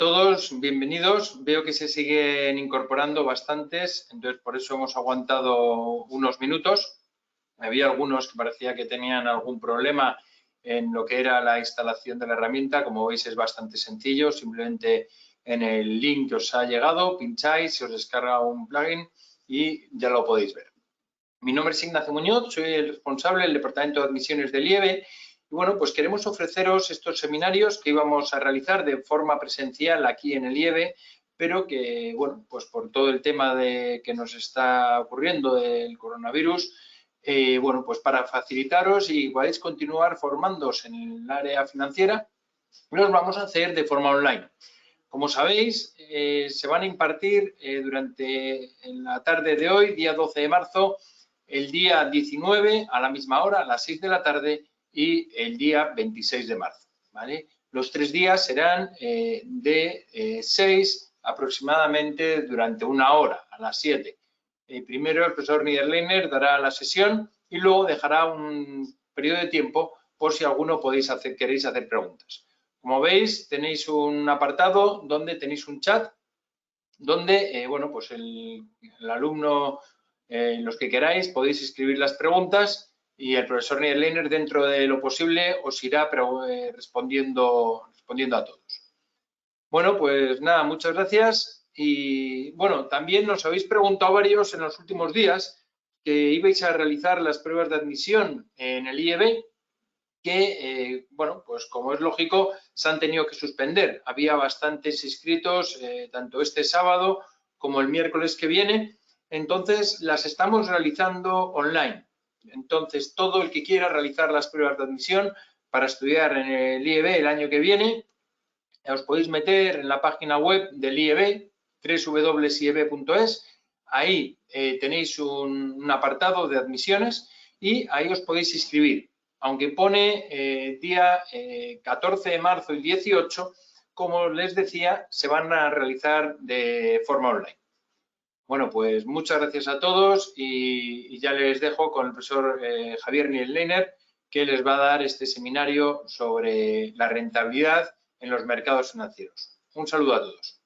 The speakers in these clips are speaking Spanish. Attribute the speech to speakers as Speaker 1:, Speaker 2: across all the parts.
Speaker 1: todos, bienvenidos. Veo que se siguen incorporando bastantes, entonces por eso hemos aguantado unos minutos. Había algunos que parecía que tenían algún problema en lo que era la instalación de la herramienta. Como veis, es bastante sencillo. Simplemente en el link que os ha llegado, pincháis, se os descarga un plugin y ya lo podéis ver. Mi nombre es Ignacio Muñoz, soy el responsable del Departamento de Admisiones del IEB. Y bueno, pues queremos ofreceros estos seminarios que íbamos a realizar de forma presencial aquí en el IEB, pero que, bueno, pues por todo el tema que nos está ocurriendo del coronavirus, bueno, pues para facilitaros y podáis continuar formándoos en el área financiera, los vamos a hacer de forma online. Como sabéis, se van a impartir durante la tarde de hoy, día 12 de marzo, el día 19 a la misma hora, a las 6 de la tarde, y el día 26 de marzo, ¿vale? Los 3 días serán de 6 aproximadamente durante una hora, a las 7. Primero el profesor Niederleiner dará la sesión y luego dejará un periodo de tiempo por si alguno queréis hacer preguntas. Como veis, tenéis un apartado donde tenéis un chat donde, bueno, pues el alumno, los que queráis, podéis escribir las preguntas y el profesor Niederleiner, dentro de lo posible, os irá respondiendo a todos. Bueno, pues nada, muchas gracias. Y bueno, también nos habéis preguntado varios en los últimos días que ibais a realizar las pruebas de admisión en el IEB, que, bueno, pues como es lógico, se han tenido que suspender. Había bastantes inscritos, tanto este sábado como el miércoles que viene, entonces las estamos realizando online. Entonces, todo el que quiera realizar las pruebas de admisión para estudiar en el IEB el año que viene, os podéis meter en la página web del IEB, www.ieb.es. Ahí tenéis un apartado de admisiones y ahí os podéis inscribir. Aunque pone día 14 de marzo y 18, como les decía, se van a realizar de forma online. Bueno, pues muchas gracias a todos y ya les dejo con el profesor Javier Niederleiner, que les va a dar este seminario sobre la rentabilidad en los mercados financieros. Un saludo a todos.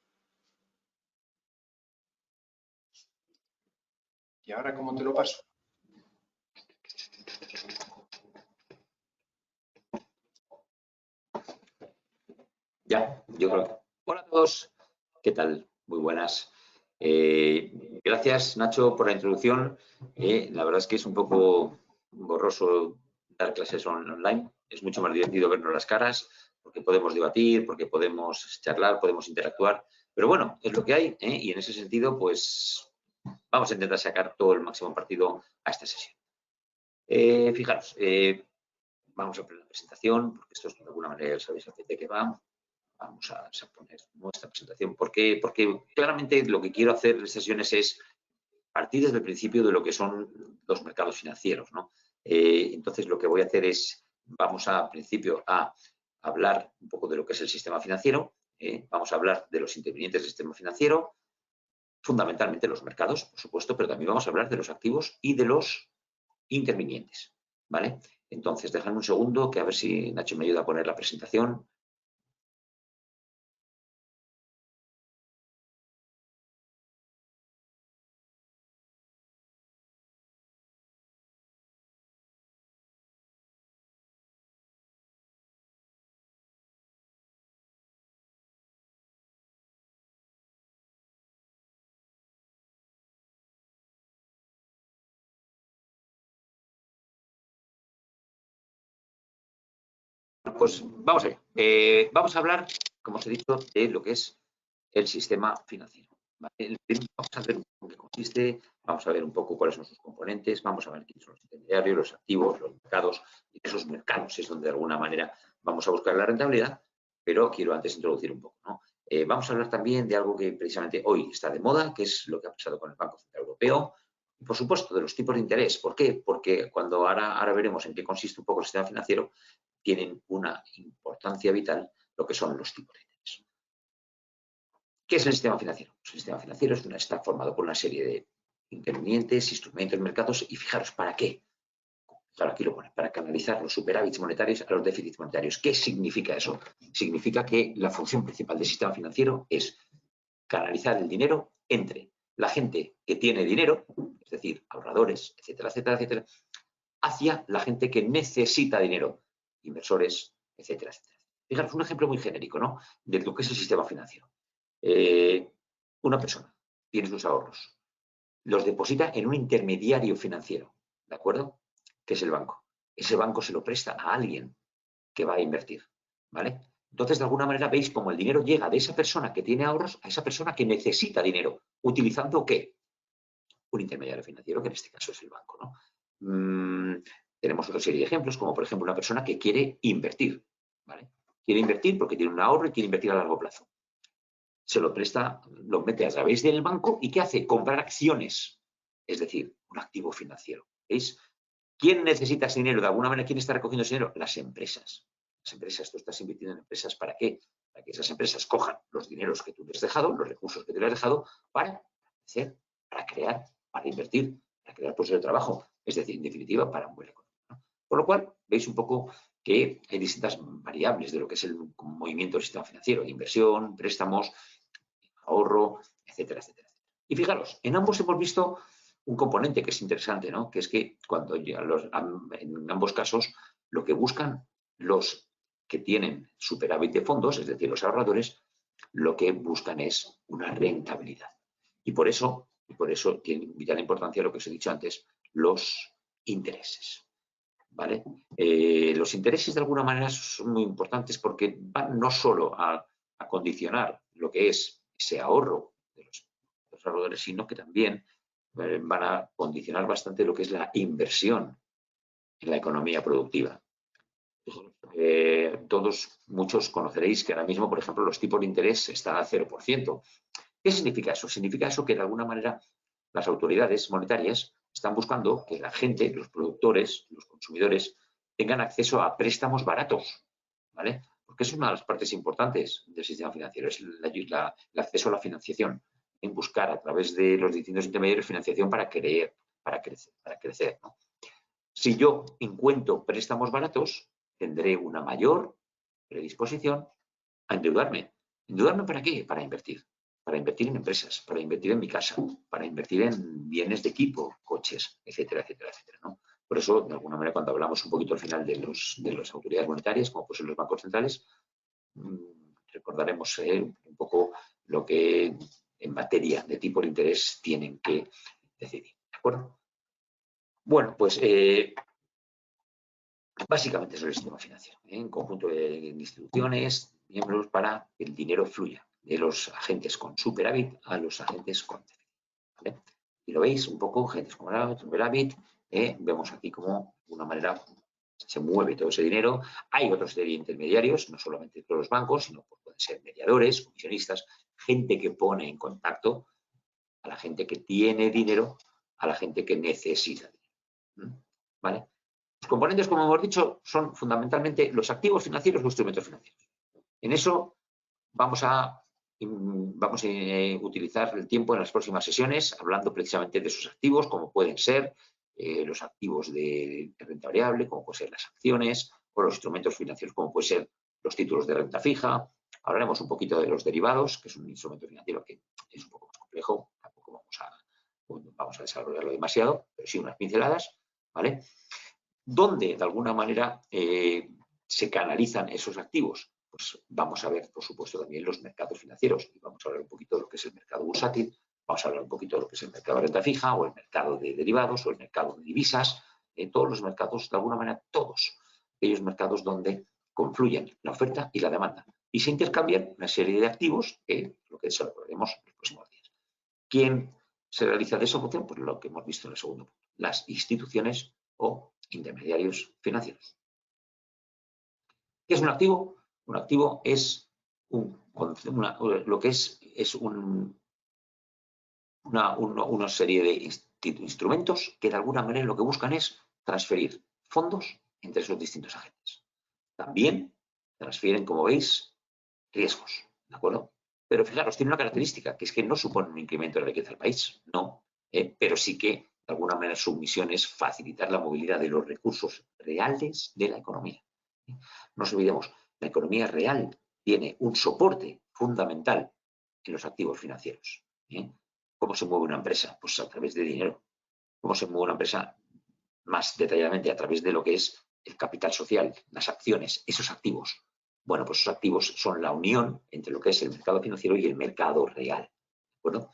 Speaker 1: ¿Y ahora cómo te lo paso?
Speaker 2: Ya, yo creo que... Hola a todos, ¿qué tal? Muy buenas. Gracias, Nacho, por la introducción. La verdad es que es un poco borroso dar clases online. Es mucho más divertido vernos las caras, porque podemos debatir, porque podemos charlar, podemos interactuar. Pero bueno, es lo que hay, y en ese sentido, pues vamos a intentar sacar todo el máximo partido a esta sesión. Fijaros, vamos a poner la presentación, porque esto es, de alguna manera ya sabéis de qué va. Vamos a poner nuestra presentación, porque claramente lo que quiero hacer en estas sesiones es partir desde el principio de lo que son los mercados financieros, ¿no? Entonces, lo que voy a hacer es, vamos a, al principio a hablar un poco de lo que es el sistema financiero, vamos a hablar de los intervinientes del sistema financiero, fundamentalmente los mercados, por supuesto, pero también vamos a hablar de los activos y de los intervinientes, ¿vale? Entonces, dejadme un segundo, que a ver si Nacho me ayuda a poner la presentación. Pues vamos allá. Vamos a hablar, como os he dicho, de lo que es el sistema financiero. ¿Vale? Vamos a ver en qué consiste, vamos a ver un poco cuáles son sus componentes, vamos a ver quiénes son los intermediarios, los activos, los mercados, y esos mercados es donde de alguna manera vamos a buscar la rentabilidad, pero quiero antes introducir un poco, ¿no? Vamos a hablar también de algo que precisamente hoy está de moda, que es lo que ha pasado con el Banco Central Europeo, y por supuesto de los tipos de interés. ¿Por qué? Porque cuando ahora veremos en qué consiste un poco el sistema financiero, tienen una importancia vital lo que son los tipos de interés. ¿Qué es el sistema financiero? Pues el sistema financiero está formado por una serie de intervinientes, instrumentos, mercados y fijaros, ¿para qué? Claro, aquí lo pone, para canalizar los superávits monetarios a los déficits monetarios. ¿Qué significa eso? Significa que la función principal del sistema financiero es canalizar el dinero entre la gente que tiene dinero, es decir, ahorradores, etcétera, etcétera, etcétera, hacia la gente que necesita dinero, inversores, etcétera, etcétera. Fijaros, un ejemplo muy genérico, ¿no?, de lo que es el sistema financiero. Una persona tiene sus ahorros, los deposita en un intermediario financiero, ¿de acuerdo?, que es el banco. Ese banco se lo presta a alguien que va a invertir, ¿vale? Entonces, de alguna manera, veis cómo el dinero llega de esa persona que tiene ahorros a esa persona que necesita dinero, utilizando ¿qué? Un intermediario financiero, que en este caso es el banco, ¿no? Tenemos otra serie de ejemplos, como por ejemplo una persona que quiere invertir, ¿vale? Quiere invertir porque tiene un ahorro y quiere invertir a largo plazo. Se lo presta, lo mete a través del banco y ¿qué hace? Comprar acciones, es decir, un activo financiero. ¿Veis? ¿Quién necesita ese dinero? De alguna manera, ¿quién está recogiendo ese dinero? Las empresas. Las empresas, tú estás invirtiendo en empresas, ¿para qué? Para que esas empresas cojan los dineros que tú les has dejado, los recursos que tú les has dejado, para hacer, para crear, para invertir, para crear puestos de trabajo. Es decir, en definitiva, para un buen economía, ¿no? Por lo cual, veis un poco que hay distintas variables de lo que es el movimiento del sistema financiero: inversión, préstamos, ahorro, etcétera, etcétera. Y fijaros, en ambos hemos visto un componente que es interesante, ¿no?, que es que cuando en ambos casos lo que buscan los que tienen superávit de fondos, es decir, los ahorradores, lo que buscan es una rentabilidad. Y por eso tiene vital importancia lo que os he dicho antes, los intereses, ¿vale? Los intereses de alguna manera son muy importantes porque van no solo a condicionar lo que es ese ahorro de los ahorradores, sino que también van a condicionar bastante lo que es la inversión en la economía productiva. Muchos conoceréis que ahora mismo, por ejemplo, los tipos de interés están al 0%. ¿Qué significa eso? Significa eso que de alguna manera las autoridades monetarias están buscando que la gente, los productores, los consumidores, tengan acceso a préstamos baratos, ¿vale? Porque es una de las partes importantes del sistema financiero, es el acceso a la financiación, en buscar a través de los distintos intermediarios financiación para crecer, ¿no? Si yo encuentro préstamos baratos, tendré una mayor predisposición a endeudarme. ¿Endeudarme para qué? Para invertir. Para invertir en empresas, para invertir en mi casa, para invertir en bienes de equipo, coches, etcétera, etcétera, etcétera, ¿no? Por eso, de alguna manera, cuando hablamos un poquito al final de las autoridades monetarias, como pues en los bancos centrales, recordaremos un poco lo que en materia de tipo de interés tienen que decidir, ¿de acuerdo? Bueno, pues básicamente es el sistema financiero, un conjunto de instituciones, miembros, para que el dinero fluya de los agentes con superávit a los agentes con déficit, ¿vale? Y lo veis un poco, agentes con superávit, vemos aquí cómo de alguna manera se mueve todo ese dinero. Hay otra serie de intermediarios, no solamente todos los bancos, sino pueden ser mediadores, comisionistas, gente que pone en contacto a la gente que tiene dinero, a la gente que necesita dinero, ¿vale? Los componentes, como hemos dicho, son fundamentalmente los activos financieros o instrumentos financieros. En eso vamos a utilizar el tiempo en las próximas sesiones hablando precisamente de esos activos, como pueden ser los activos de renta variable, como pueden ser las acciones, o los instrumentos financieros, como pueden ser los títulos de renta fija. Hablaremos un poquito de los derivados, que es un instrumento financiero que es un poco más complejo, tampoco vamos a desarrollarlo demasiado, pero sí unas pinceladas, ¿vale? ¿Dónde, de alguna manera, se canalizan esos activos? Pues vamos a ver, por supuesto, también los mercados financieros. Y vamos a hablar un poquito de lo que es el mercado bursátil, vamos a hablar un poquito de lo que es el mercado de renta fija o el mercado de derivados o el mercado de divisas. Todos los mercados, de alguna manera, todos aquellos mercados donde confluyen la oferta y la demanda. Y se intercambian una serie de activos, lo que desarrollaremos en los próximos días. ¿Quién se realiza de esa función? Pues lo que hemos visto en el segundo punto. Las instituciones o intermediarios financieros. ¿Qué es un activo? Un activo es una serie de instrumentos que de alguna manera lo que buscan es transferir fondos entre esos distintos agentes. También transfieren, como veis, riesgos, ¿de acuerdo? Pero fijaros, tiene una característica, que es que no supone un incremento de riqueza del país, no, pero sí que de alguna manera su misión es facilitar la movilidad de los recursos reales de la economía. No nos olvidemos, la economía real tiene un soporte fundamental en los activos financieros. ¿Cómo se mueve una empresa? Pues a través de dinero. ¿Cómo se mueve una empresa? Más detalladamente a través de lo que es el capital social, las acciones, esos activos. Bueno, pues esos activos son la unión entre lo que es el mercado financiero y el mercado real. ¿De acuerdo?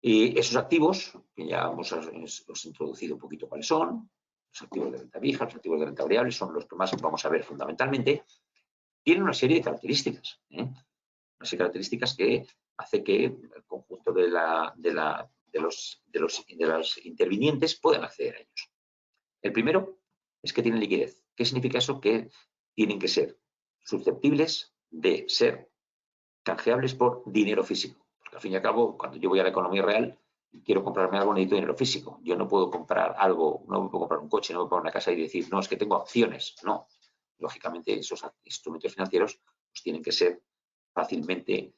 Speaker 2: Y esos activos, que ya os he introducido un poquito cuáles son, los activos de renta fija, los activos de renta variable, son los que más vamos a ver fundamentalmente, tienen una serie de características. Una serie de características que hace que el conjunto de los intervinientes puedan acceder a ellos. El primero es que tienen liquidez. ¿Qué significa eso? Que tienen que ser susceptibles de ser canjeables por dinero físico. Porque al fin y al cabo, cuando yo voy a la economía real y quiero comprarme algo, necesito dinero físico. Yo no puedo comprar algo, no puedo comprar un coche, no puedo comprar una casa y decir, no, es que tengo acciones. No. Lógicamente, esos instrumentos financieros pues, tienen que ser fácilmente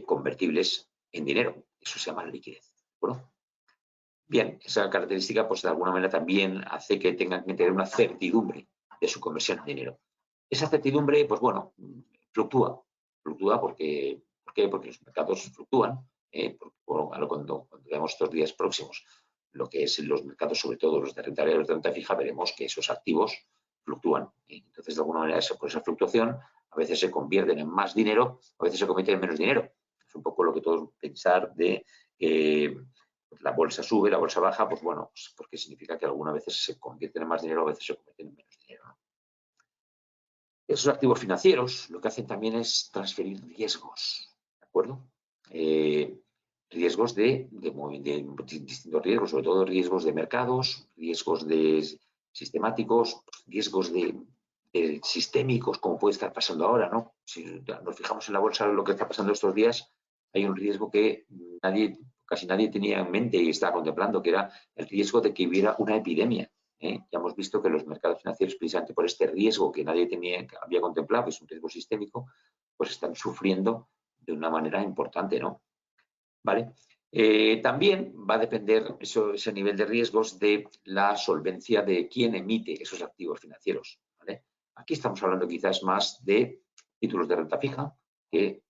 Speaker 2: convertibles en dinero. Eso se llama liquidez. ¿De Bien, esa característica, pues de alguna manera también hace que tengan que tener una certidumbre de su conversión en dinero. Esa certidumbre, pues bueno, fluctúa. Fluctúa porque los mercados fluctúan. Cuando veamos estos días próximos lo que es los mercados, sobre todo los de renta variable y de renta fija, veremos que esos activos fluctúan. Entonces, de alguna manera, por esa fluctuación, a veces se convierten en más dinero, a veces se convierten en menos dinero. Es un poco lo que todos pensar de la bolsa sube, la bolsa baja, pues bueno, pues porque significa que algunas veces se convierten en más dinero, a veces se convierten en menos dinero, ¿no? Esos activos financieros lo que hacen también es transferir riesgos, ¿de acuerdo? Riesgos de distintos riesgos, sobre todo riesgos de mercados, riesgos de sistemáticos, riesgos de sistémicos, como puede estar pasando ahora, ¿no? Si nos fijamos en la bolsa, lo que está pasando estos días, hay un riesgo que casi nadie tenía en mente y estaba contemplando, que era el riesgo de que hubiera una epidemia. Ya hemos visto que los mercados financieros, precisamente por este riesgo que nadie había contemplado, que es un riesgo sistémico, pues están sufriendo de una manera importante, ¿no? ¿Vale? También va a depender ese nivel de riesgos de la solvencia de quién emite esos activos financieros, ¿vale? Aquí estamos hablando quizás más de títulos de renta fija, que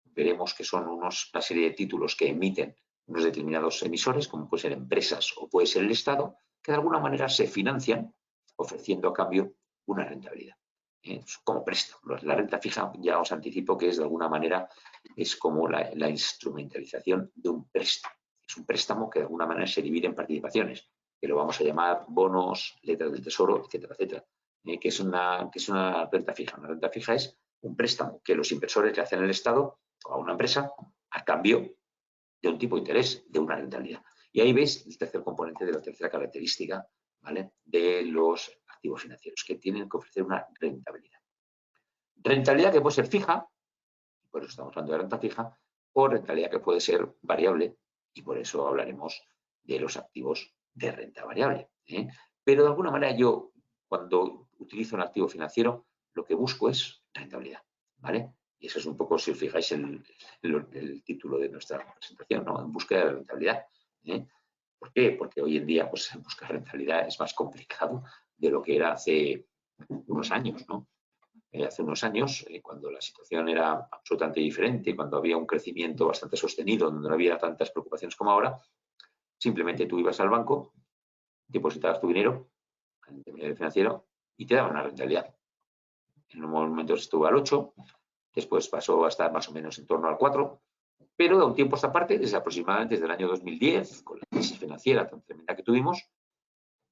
Speaker 2: veremos que son una serie de títulos que emiten unos determinados emisores, como pueden ser empresas o puede ser el Estado, que de alguna manera se financian ofreciendo a cambio una rentabilidad. Como préstamo. La renta fija, ya os anticipo que es de alguna manera, es como la instrumentalización de un préstamo. Es un préstamo que de alguna manera se divide en participaciones, que lo vamos a llamar bonos, letras del tesoro, etcétera, etcétera. Que es una renta fija. Una renta fija es un préstamo que los inversores le hacen al Estado o a una empresa a cambio de un tipo de interés, de una rentabilidad. Y ahí veis el tercer componente de la tercera característica, ¿vale?, de los activos financieros, que tienen que ofrecer una rentabilidad. Rentabilidad que puede ser fija, por eso estamos hablando de renta fija, o rentabilidad que puede ser variable, y por eso hablaremos de los activos de renta variable. Pero de alguna manera yo, cuando utilizo un activo financiero, lo que busco es rentabilidad, ¿vale? Y eso es un poco, si os fijáis, el título de nuestra presentación, ¿no? En búsqueda de rentabilidad. ¿Por qué? Porque hoy en día, pues, buscar rentabilidad es más complicado de lo que era hace unos años, ¿no? Hace unos años, cuando la situación era absolutamente diferente, cuando había un crecimiento bastante sostenido, donde no había tantas preocupaciones como ahora, simplemente tú ibas al banco, depositabas tu dinero al intermediario financiero y te daban una rentabilidad. En un momento estuvo al 8, después pasó a estar más o menos en torno al 4, pero de un tiempo a esta parte, aproximadamente desde el año 2010, con la crisis financiera tan tremenda que tuvimos,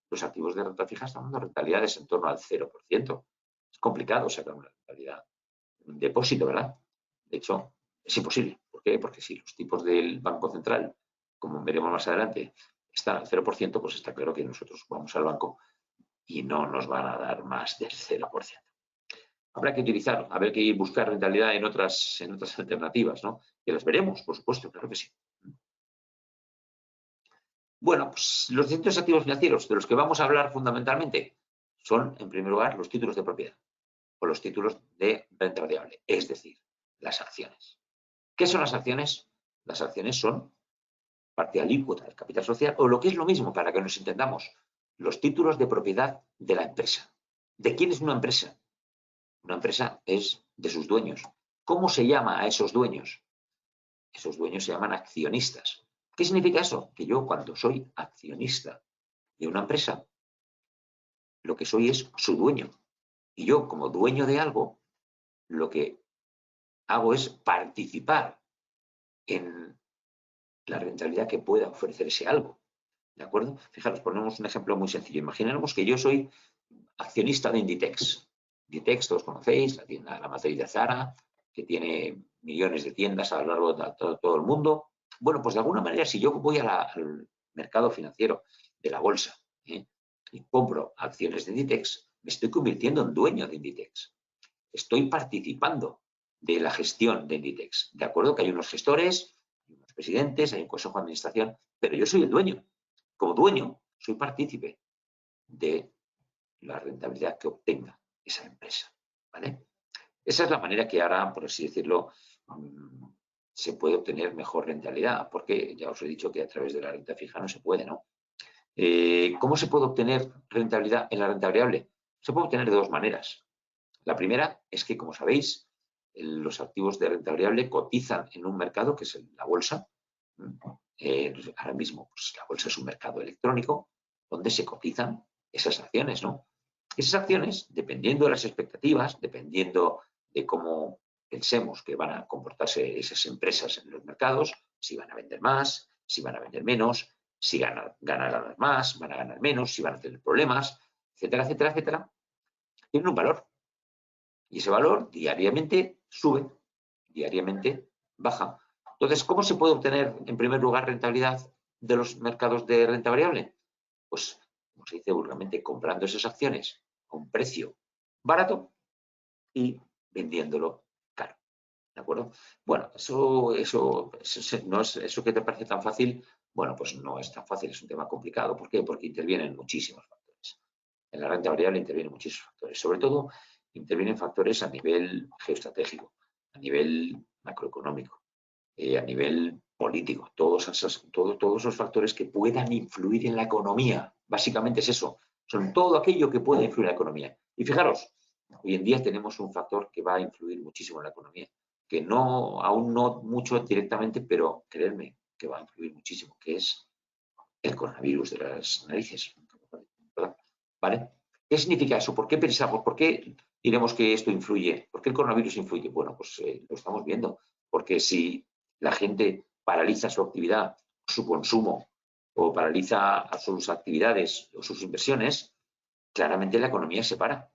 Speaker 2: los activos de renta fija están dando rentabilidades en torno al 0%. Es complicado sacar una rentabilidad de un depósito, ¿verdad? De hecho, es imposible. ¿Por qué? Porque si los tipos del Banco Central, como veremos más adelante, están al 0%, pues está claro que nosotros vamos al banco y no nos van a dar más del 0%. Habrá que utilizar, habrá que buscar rentabilidad en otras alternativas, ¿no? Que las veremos, por supuesto, claro que sí. Bueno, pues los distintos activos financieros de los que vamos a hablar fundamentalmente son, en primer lugar, los títulos de propiedad o los títulos de renta variable, es decir, las acciones. ¿Qué son las acciones? Las acciones son parte alícuota del capital social, o lo que es lo mismo, para que nos entendamos, los títulos de propiedad de la empresa. ¿De quién es una empresa? Una empresa es de sus dueños. ¿Cómo se llama a esos dueños? Esos dueños se llaman accionistas. ¿Qué significa eso? Que yo, cuando soy accionista de una empresa, lo que soy es su dueño. Y yo, como dueño de algo, lo que hago es participar en la rentabilidad que pueda ofrecer ese algo. ¿De acuerdo? Fijaros, ponemos un ejemplo muy sencillo. Imaginemos que yo soy accionista de Inditex. Inditex, todos conocéis, la tienda, la matriz de Zara, que tiene millones de tiendas a lo largo de todo el mundo. Bueno, pues de alguna manera, si yo voy al mercado financiero de la bolsa y compro acciones de Inditex, me estoy convirtiendo en dueño de Inditex. Estoy participando de la gestión de Inditex. De acuerdo que hay unos gestores, hay unos presidentes, hay un consejo de administración, pero yo soy el dueño. Como dueño, soy partícipe de la rentabilidad que obtenga esa empresa. ¿Vale? Esa es la manera que ahora, por así decirlo, se puede obtener mejor rentabilidad, porque ya os he dicho que a través de la renta fija no se puede, ¿no? ¿Cómo se puede obtener rentabilidad en la renta variable? Se puede obtener de dos maneras. La primera es que, como sabéis, los activos de renta variable cotizan en un mercado que es la bolsa. Ahora mismo, pues, la bolsa es un mercado electrónico donde se cotizan esas acciones, ¿no? Esas acciones, dependiendo de las expectativas, dependiendo de cómo pensemos que van a comportarse esas empresas en los mercados, si van a vender más, si van a vender menos, si ganarán más, van a ganar menos, si van a tener problemas, etcétera, etcétera, etcétera, tienen un valor. Y ese valor diariamente sube, diariamente baja. Entonces, ¿cómo se puede obtener, en primer lugar, rentabilidad de los mercados de renta variable? Pues, como se dice vulgarmente, comprando esas acciones a un precio barato y vendiéndolo caro. ¿De acuerdo? Bueno, eso no es eso que te parece tan fácil. Bueno, pues no es tan fácil, es un tema complicado. ¿Por qué? Porque intervienen muchísimos factores. En la renta variable intervienen muchísimos factores. Sobre todo, intervienen factores a nivel geoestratégico, a nivel macroeconómico, a nivel político. Todos esos factores que puedan influir en la economía. Básicamente es eso. Son todo aquello que puede influir en la economía. Y fijaros, hoy en día tenemos un factor que va a influir muchísimo en la economía, que no, aún no mucho directamente, pero creedme que va a influir muchísimo, que es el coronavirus de las narices. ¿Vale? ¿Qué significa eso? ¿Por qué pensamos? ¿Por qué diremos que esto influye? ¿Por qué el coronavirus influye? Bueno, pues lo estamos viendo. Porque si la gente paraliza su actividad, su consumo, o paraliza sus actividades o sus inversiones, claramente la economía se para.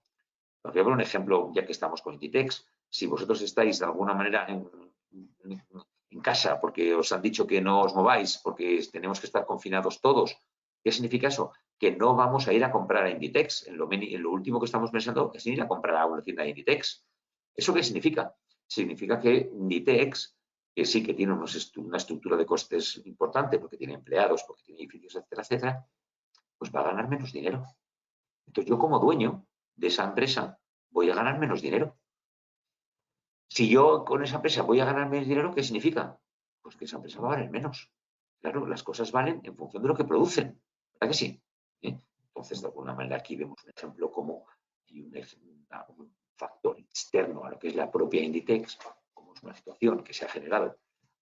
Speaker 2: Os voy a poner un ejemplo, ya que estamos con Inditex. Si vosotros estáis de alguna manera en casa porque os han dicho que no os mováis, porque tenemos que estar confinados todos, ¿qué significa eso? Que no vamos a ir a comprar a Inditex. En lo último que estamos pensando es ir a comprar a una tienda de Inditex. ¿Eso qué significa? Significa que Inditex, que sí que tiene una estructura de costes importante, porque tiene empleados, porque tiene edificios, etcétera, etcétera, pues va a ganar menos dinero. Entonces yo, como dueño de esa empresa, voy a ganar menos dinero. Si yo con esa empresa voy a ganar menos dinero, ¿qué significa? Pues que esa empresa va a valer menos. Claro, las cosas valen en función de lo que producen. ¿Verdad que sí? Entonces, de alguna manera, aquí vemos un ejemplo como hay un factor externo a lo que es la propia Inditex, como es una situación que se ha generado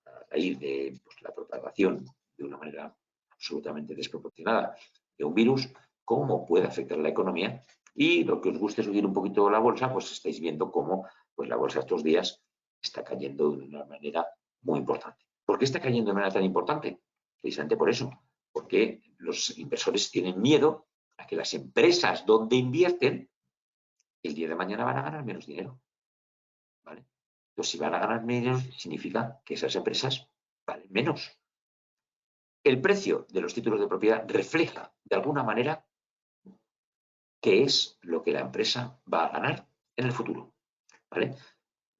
Speaker 2: a raíz de la propagación de una manera absolutamente desproporcionada de un virus, cómo puede afectar a la economía. Y lo que os guste subir un poquito la bolsa, pues estáis viendo cómo pues la bolsa estos días está cayendo de una manera muy importante. ¿Por qué está cayendo de manera tan importante? Precisamente por eso, porque los inversores tienen miedo a que las empresas donde invierten el día de mañana van a ganar menos dinero. ¿Vale? Entonces, si van a ganar menos, significa que esas empresas valen menos. El precio de los títulos de propiedad refleja, de alguna manera, qué es lo que la empresa va a ganar en el futuro. ¿Vale?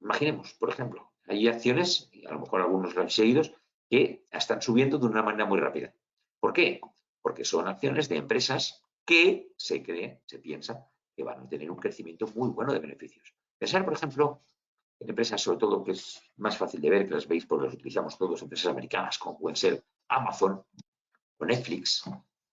Speaker 2: Imaginemos, por ejemplo, hay acciones, a lo mejor algunos lo han seguido, que están subiendo de una manera muy rápida. ¿Por qué? Porque son acciones de empresas que se piensa que van a tener un crecimiento muy bueno de beneficios. Pensar, por ejemplo, en empresas, sobre todo, que es más fácil de ver, que las veis porque las utilizamos todos, empresas americanas, como pueden ser Amazon o Netflix,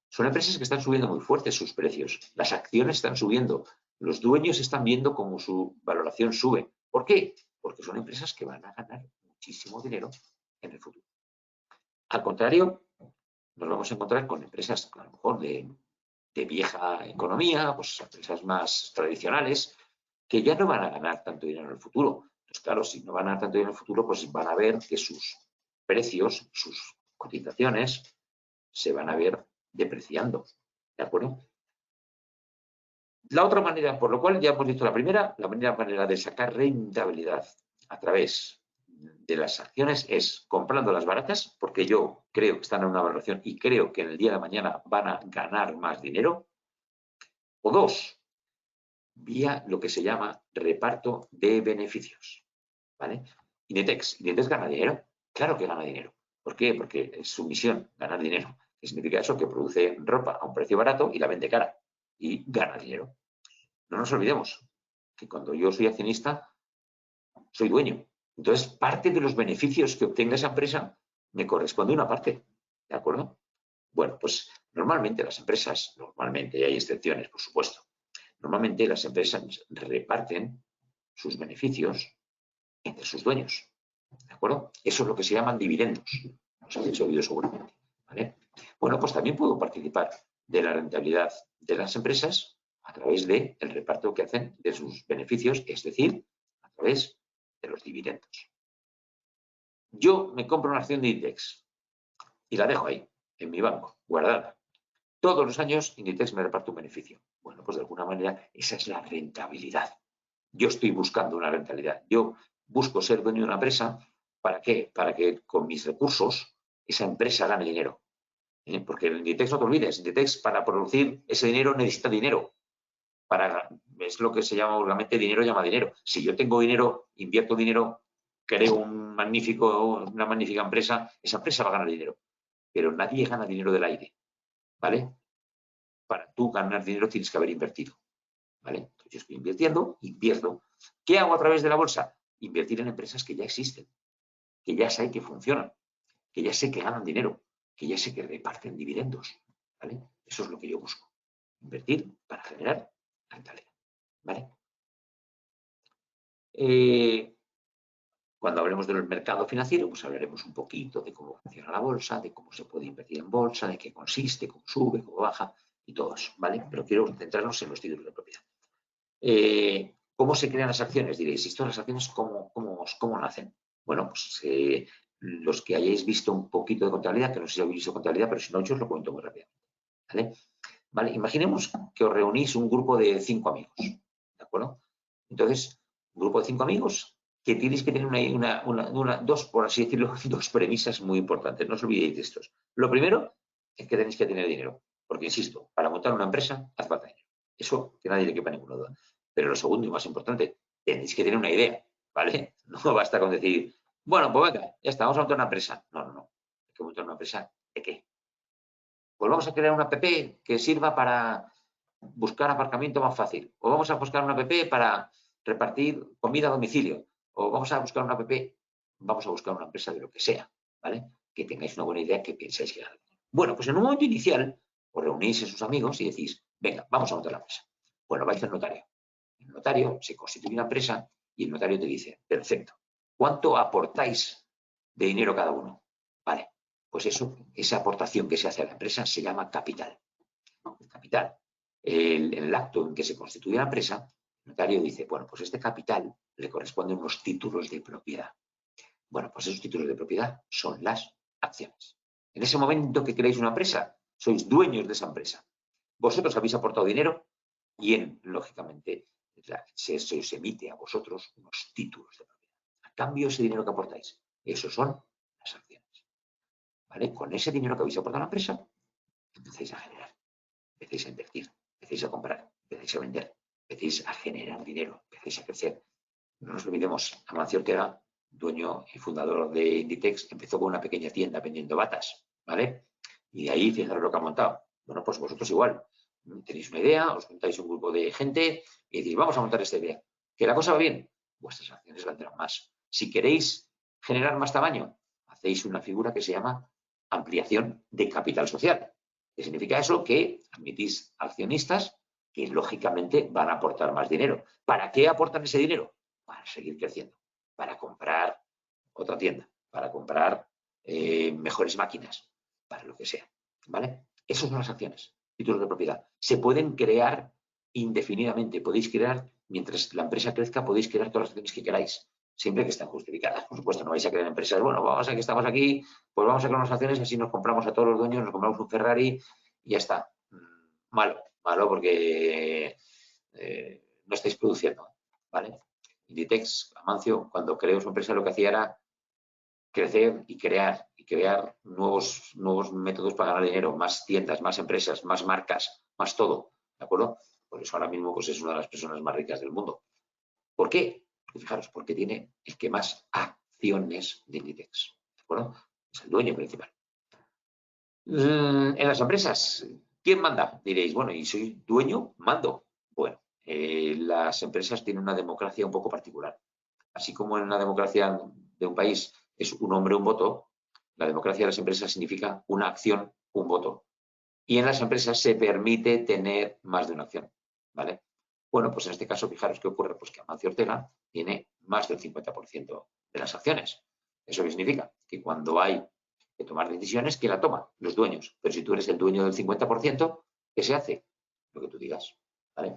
Speaker 2: son empresas que están subiendo muy fuerte sus precios. Las acciones están subiendo. Los dueños están viendo cómo su valoración sube. ¿Por qué? Porque son empresas que van a ganar muchísimo dinero en el futuro. Al contrario, nos vamos a encontrar con empresas a lo mejor de vieja economía, pues empresas más tradicionales, que ya no van a ganar tanto dinero en el futuro. Pues claro, si no van a ganar tanto dinero en el futuro, pues van a ver que sus precios, sus cotizaciones, se van a ver depreciando. ¿De acuerdo? La otra manera, por lo cual ya hemos visto la primera manera de sacar rentabilidad a través de las acciones es comprando las baratas, porque yo creo que están en una valoración y creo que en el día de mañana van a ganar más dinero. O dos, vía lo que se llama reparto de beneficios. ¿Vale? Inditex gana dinero. Claro que gana dinero. ¿Por qué? Porque es su misión, ganar dinero. ¿Qué significa eso? Que produce ropa a un precio barato y la vende cara. Y gana dinero. No nos olvidemos que cuando yo soy accionista, soy dueño. Entonces, parte de los beneficios que obtenga esa empresa me corresponde una parte. ¿De acuerdo? Bueno, pues normalmente las empresas, y hay excepciones, por supuesto, normalmente las empresas reparten sus beneficios entre sus dueños. ¿De acuerdo? Eso es lo que se llaman dividendos. Os habéis oído seguramente. ¿Vale? Bueno, pues también puedo participar de la rentabilidad de las empresas a través del reparto que hacen de sus beneficios, es decir, a través de los dividendos. Yo me compro una acción de Inditex y la dejo ahí, en mi banco, guardada. Todos los años Inditex me reparte un beneficio. Bueno, pues de alguna manera esa es la rentabilidad. Yo estoy buscando una rentabilidad. Yo busco ser dueño de una empresa. ¿Para qué? Para que con mis recursos esa empresa gane dinero. Porque el Inditex, no te olvides, Inditex para producir ese dinero necesita dinero. Es lo que se llama vulgarmente dinero llama dinero. Si yo tengo dinero, invierto dinero, creo una magnífica empresa, esa empresa va a ganar dinero. Pero nadie gana dinero del aire. ¿Vale? Para tú ganar dinero tienes que haber invertido. ¿Vale? Entonces yo estoy invirtiendo, invierto. ¿Qué hago a través de la bolsa? Invertir en empresas que ya existen, que ya sé que funcionan, que ya sé que ganan dinero, que ya sé que reparten dividendos. ¿Vale? Eso es lo que yo busco. Invertir para generar rentabilidad. ¿Vale? Cuando hablemos del mercado financiero, pues hablaremos un poquito de cómo funciona la bolsa, de cómo se puede invertir en bolsa, de qué consiste, cómo sube, cómo baja y todo eso, ¿vale? Pero quiero centrarnos en los títulos de propiedad. ¿Cómo se crean las acciones? Diréis, ¿esto las acciones cómo nacen? Bueno, pues los que hayáis visto un poquito de contabilidad, que no sé si habéis visto contabilidad, pero si no, yo os lo cuento muy rápidamente. ¿Vale? Imaginemos que os reunís un grupo de 5 amigos, ¿de acuerdo? Entonces, un grupo de 5 amigos que tenéis que tener dos, por así decirlo, dos premisas muy importantes. No os olvidéis de estos. Lo primero es que tenéis que tener dinero, porque, insisto, para montar una empresa hace falta dinero. Eso que nadie le quepa ninguna duda. Pero lo segundo y más importante, tenéis que tener una idea, ¿vale? No basta con decir, bueno, pues venga, ya está, vamos a montar una empresa. No. Hay que montar una empresa ¿de qué? Pues vamos a crear una app que sirva para buscar aparcamiento más fácil. O vamos a buscar una app para repartir comida a domicilio. O vamos a buscar una app, vamos a buscar una empresa de lo que sea, ¿vale? Que tengáis una buena idea que pensáis que gana. Bueno, pues en un momento inicial os reunís a sus amigos y decís, venga, vamos a montar la empresa. Bueno, vais al notario. El notario se constituye una empresa y el notario te dice, perfecto, ¿cuánto aportáis de dinero cada uno? Vale, pues esa aportación que se hace a la empresa se llama capital. El capital. En el acto en que se constituye la empresa, el notario dice, bueno, pues este capital le corresponden unos títulos de propiedad. Bueno, pues esos títulos de propiedad son las acciones. En ese momento que creáis una empresa, sois dueños de esa empresa. Vosotros habéis aportado dinero y, lógicamente, se os emite a vosotros unos títulos de propiedad. A cambio, ese dinero que aportáis, esos son las acciones. ¿Vale? Con ese dinero que habéis aportado a la empresa, empecéis a generar, empecéis a invertir, empecéis a comprar, empecéis a vender, empecéis a generar dinero, empecéis a crecer. No nos olvidemos, Amancio Ortega, dueño y fundador de Inditex, empezó con una pequeña tienda vendiendo batas, ¿vale? Y de ahí, fijaros lo que ha montado. Bueno, pues vosotros igual. Tenéis una idea, os juntáis un grupo de gente y decís, vamos a montar esta idea. ¿Que la cosa va bien? Vuestras acciones vendrán más. Si queréis generar más tamaño, hacéis una figura que se llama ampliación de capital social. ¿Qué significa eso? Que admitís accionistas que lógicamente van a aportar más dinero. ¿Para qué aportan ese dinero? Para seguir creciendo, para comprar otra tienda, para comprar mejores máquinas, para lo que sea, ¿vale? Esas son las acciones, títulos de propiedad. Se pueden crear indefinidamente, podéis crear, mientras la empresa crezca, podéis crear todas las acciones que queráis, siempre que estén justificadas. Por supuesto, no vais a crear empresas, bueno, vamos a que estamos aquí, pues vamos a crear unas acciones, así nos compramos a todos los dueños, nos compramos un Ferrari y ya está. Malo porque no estáis produciendo, ¿vale? Inditex, Amancio, cuando creó su empresa lo que hacía era crecer y crear nuevos métodos para ganar dinero, más tiendas, más empresas, más marcas, más todo, ¿de acuerdo? Por eso ahora mismo pues, es una de las personas más ricas del mundo. ¿Por qué? Porque fijaros, porque tiene el que más acciones de Inditex, ¿de acuerdo? Es el dueño principal. En las empresas, ¿quién manda? Diréis, bueno, ¿y soy dueño? Mando. Bueno, las empresas tienen una democracia un poco particular. Así como en una democracia de un país es un hombre, un voto, la democracia de las empresas significa una acción, un voto. Y en las empresas se permite tener más de una acción, ¿vale? Bueno, pues en este caso, fijaros qué ocurre, pues que Amancio Ortega tiene más del 50% de las acciones. ¿Eso qué significa? Que cuando hay que tomar decisiones, ¿quién la toma? Los dueños. Pero si tú eres el dueño del 50%, ¿qué se hace? Lo que tú digas, ¿vale?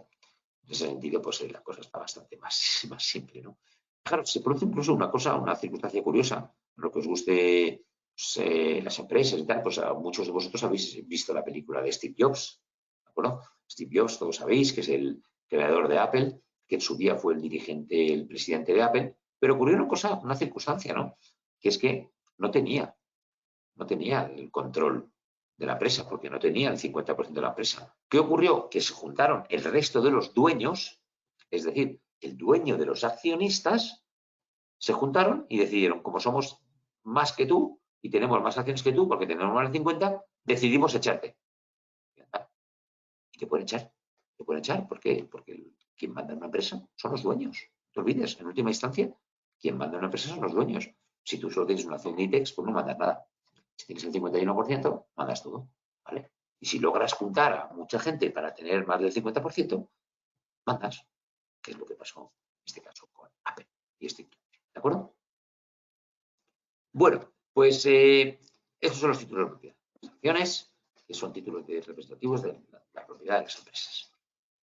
Speaker 2: En ese sentido, pues la cosa está bastante más simple, ¿no? Claro, se produce incluso una circunstancia curiosa, lo que os guste pues, las empresas y tal, pues a muchos de vosotros habéis visto la película de Steve Jobs, ¿de acuerdo? Steve Jobs, todos sabéis que es el creador de Apple, que en su día fue el dirigente, el presidente de Apple, pero ocurrió una circunstancia, ¿no? Que es que no tenía el control de la empresa, porque no tenía el 50% de la empresa. ¿Qué ocurrió? Que se juntaron el resto de los dueños, es decir, el dueño de los accionistas, se juntaron y decidieron, como somos más que tú y tenemos más acciones que tú, porque tenemos más de 50, decidimos echarte. Y te pueden echar. Te pueden echar, ¿por qué? Porque quien manda en una empresa son los dueños. No te olvides, en última instancia, quien manda en una empresa son los dueños. Si tú solo tienes una acción de ITEX, pues no mandas nada. Si tienes el 51%, mandas todo, ¿vale? Y si logras juntar a mucha gente para tener más del 50%, mandas, que es lo que pasó en este caso con Apple y Steve Jobs. ¿De acuerdo? Bueno, pues esos son los títulos de propiedad. Las acciones, que son títulos representativos de la propiedad de las empresas.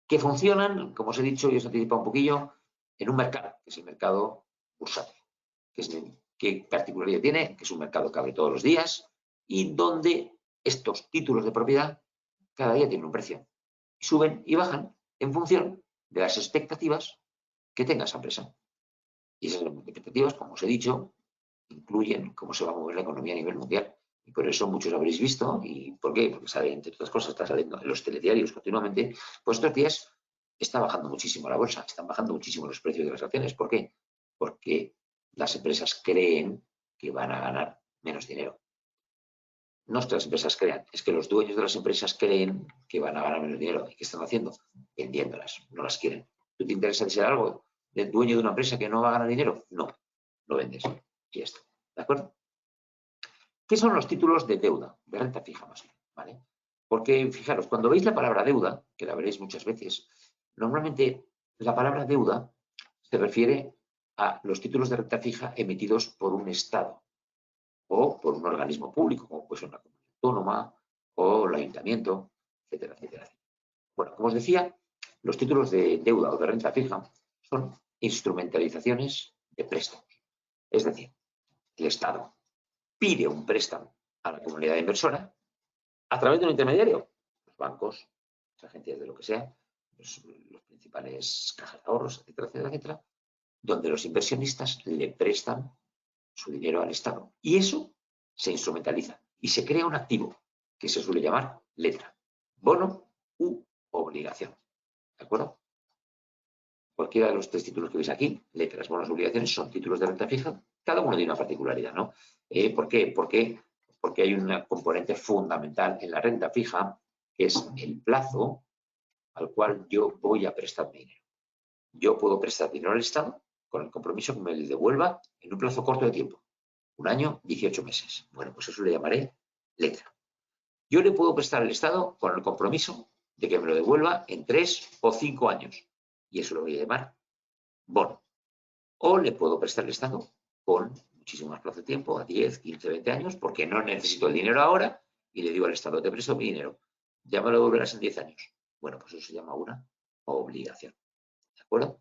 Speaker 2: Que funcionan, como os he dicho y os he anticipado un poquillo, en un mercado, que es el mercado bursátil. ¿Qué particularidad tiene? Que es un mercado que abre todos los días y donde estos títulos de propiedad cada día tienen un precio. Suben y bajan en función de las expectativas que tenga esa empresa. Y esas expectativas, como os he dicho, incluyen cómo se va a mover la economía a nivel mundial. Y por eso muchos habréis visto, ¿y por qué? Porque sale, entre otras cosas, está saliendo en los telediarios continuamente, pues estos días está bajando muchísimo la bolsa, están bajando muchísimo los precios de las acciones. ¿Por qué? Porque las empresas creen que van a ganar menos dinero. No es que las empresas crean, es que los dueños de las empresas creen que van a ganar menos dinero. ¿Y qué están haciendo? Vendiéndolas, no las quieren. ¿Tú te interesa ser algo del dueño de una empresa que no va a ganar dinero? No, lo vendes. Y esto, ¿de acuerdo? ¿Qué son los títulos de deuda? De renta fija más bien, ¿vale? Porque, fijaros, cuando veis la palabra deuda, que la veréis muchas veces, normalmente la palabra deuda se refiere a los títulos de renta fija emitidos por un Estado o por un organismo público, como puede ser una comunidad autónoma o el ayuntamiento, etcétera, etcétera. Bueno, como os decía, los títulos de deuda o de renta fija son instrumentalizaciones de préstamos. Es decir, el Estado pide un préstamo a la comunidad inversora a través de un intermediario, los bancos, las agencias de lo que sea, los principales cajas de ahorros, etcétera, etcétera, etcétera, donde los inversionistas le prestan su dinero al Estado. Y eso se instrumentaliza y se crea un activo que se suele llamar letra, bono u obligación. ¿De acuerdo? Cualquiera de los tres títulos que veis aquí, letras, bonos, obligaciones, son títulos de renta fija. Cada uno tiene una particularidad, ¿no? ¿Por qué? Porque hay un componente fundamental en la renta fija, que es el plazo al cual yo voy a prestar mi dinero. Yo puedo prestar dinero al Estado con el compromiso que me devuelva en un plazo corto de tiempo. Un año, 18 meses. Bueno, pues eso le llamaré letra. Yo le puedo prestar al Estado con el compromiso de que me lo devuelva en 3 o 5 años. Y eso lo voy a llamar bono. O le puedo prestar al Estado con muchísimo más plazo de tiempo, a 10, 15, 20 años, porque no necesito el dinero ahora y le digo al Estado, te presto mi dinero, ya me lo devolverás en 10 años. Bueno, pues eso se llama una obligación. ¿De acuerdo?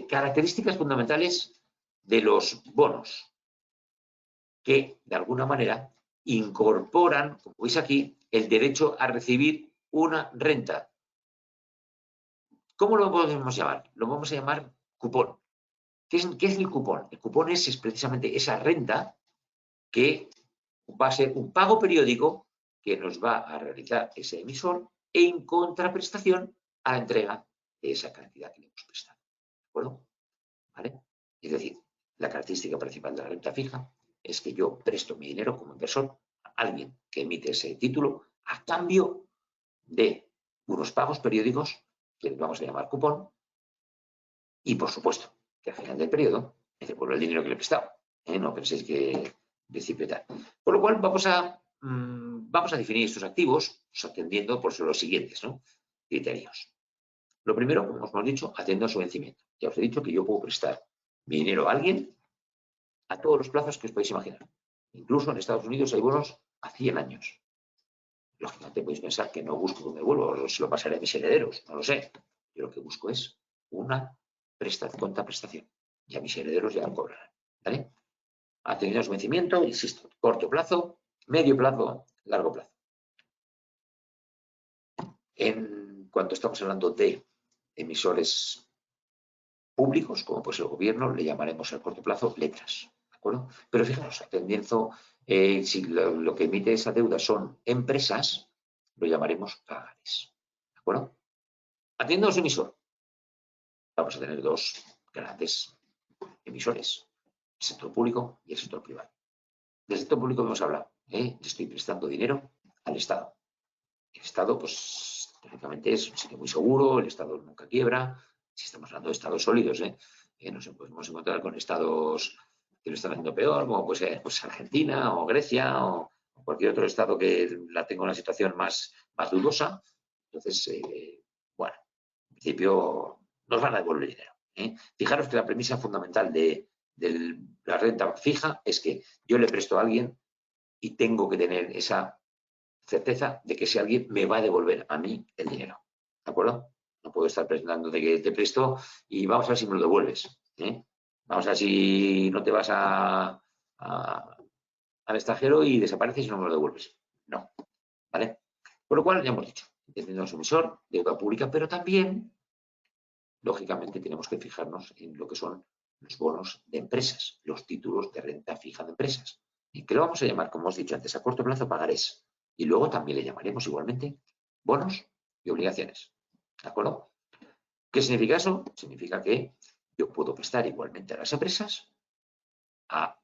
Speaker 2: Características fundamentales de los bonos que, de alguna manera, incorporan, como veis aquí, el derecho a recibir una renta. ¿Cómo lo podemos llamar? Lo vamos a llamar cupón. ¿Qué es el cupón? El cupón es precisamente esa renta que va a ser un pago periódico que nos va a realizar ese emisor en contraprestación a la entrega de esa cantidad que le hemos prestado. ¿De acuerdo? ¿Vale? Es decir, la característica principal de la renta fija es que yo presto mi dinero como inversor a alguien que emite ese título a cambio de unos pagos periódicos que vamos a llamar cupón y, por supuesto, que al final del periodo me devuelve el dinero que le he prestado. No penséis que en principio tal. Por lo cual vamos a definir estos activos atendiendo por los siguientes criterios. Lo primero, como hemos dicho, atendiendo a su vencimiento. Ya os he dicho que yo puedo prestar mi dinero a alguien a todos los plazos que os podéis imaginar. Incluso en Estados Unidos hay bonos a 100 años. Lógicamente podéis pensar que no busco que me vuelva o se lo pasaré a mis herederos, no lo sé. Yo lo que busco es una contraprestación. Y a mis herederos ya lo cobrarán. ¿Vale? Atendiendo a su vencimiento, insisto, corto plazo, medio plazo, largo plazo. En cuanto estamos hablando de emisores públicos, como puede ser el gobierno, le llamaremos al corto plazo letras. ¿De acuerdo? Pero fijaros, atendiendo, si lo que emite esa deuda son empresas, lo llamaremos pagares. ¿De acuerdo? Atendiendo a su emisor, vamos a tener dos grandes emisores, el sector público y el sector privado. Del sector público hemos hablado, le estoy prestando dinero al Estado. El Estado, pues, técnicamente es un sitio muy seguro, el Estado nunca quiebra. Si estamos hablando de estados sólidos, nos podemos encontrar con estados que lo están haciendo peor, como puede ser pues, Argentina o Grecia o cualquier otro estado que la tenga una situación más dudosa. Entonces, bueno, en principio nos van a devolver dinero. Fijaros que la premisa fundamental de la renta fija es que yo le presto a alguien y tengo que tener esa certeza de que ese alguien me va a devolver a mí el dinero. ¿De acuerdo? No puedo estar prestando de que te presto y vamos a ver si me lo devuelves. Vamos a ver si no te vas al extranjero y desapareces y no me lo devuelves. No. ¿Vale? Por lo cual, ya hemos dicho, entendiendo su emisor, deuda pública, pero también, lógicamente, tenemos que fijarnos en lo que son los bonos de empresas, los títulos de renta fija de empresas. ¿Y qué lo vamos a llamar? Como os he dicho antes, a corto plazo pagarés. Y luego también le llamaremos igualmente bonos y obligaciones. ¿De acuerdo? ¿Qué significa eso? Significa que yo puedo prestar igualmente a las empresas a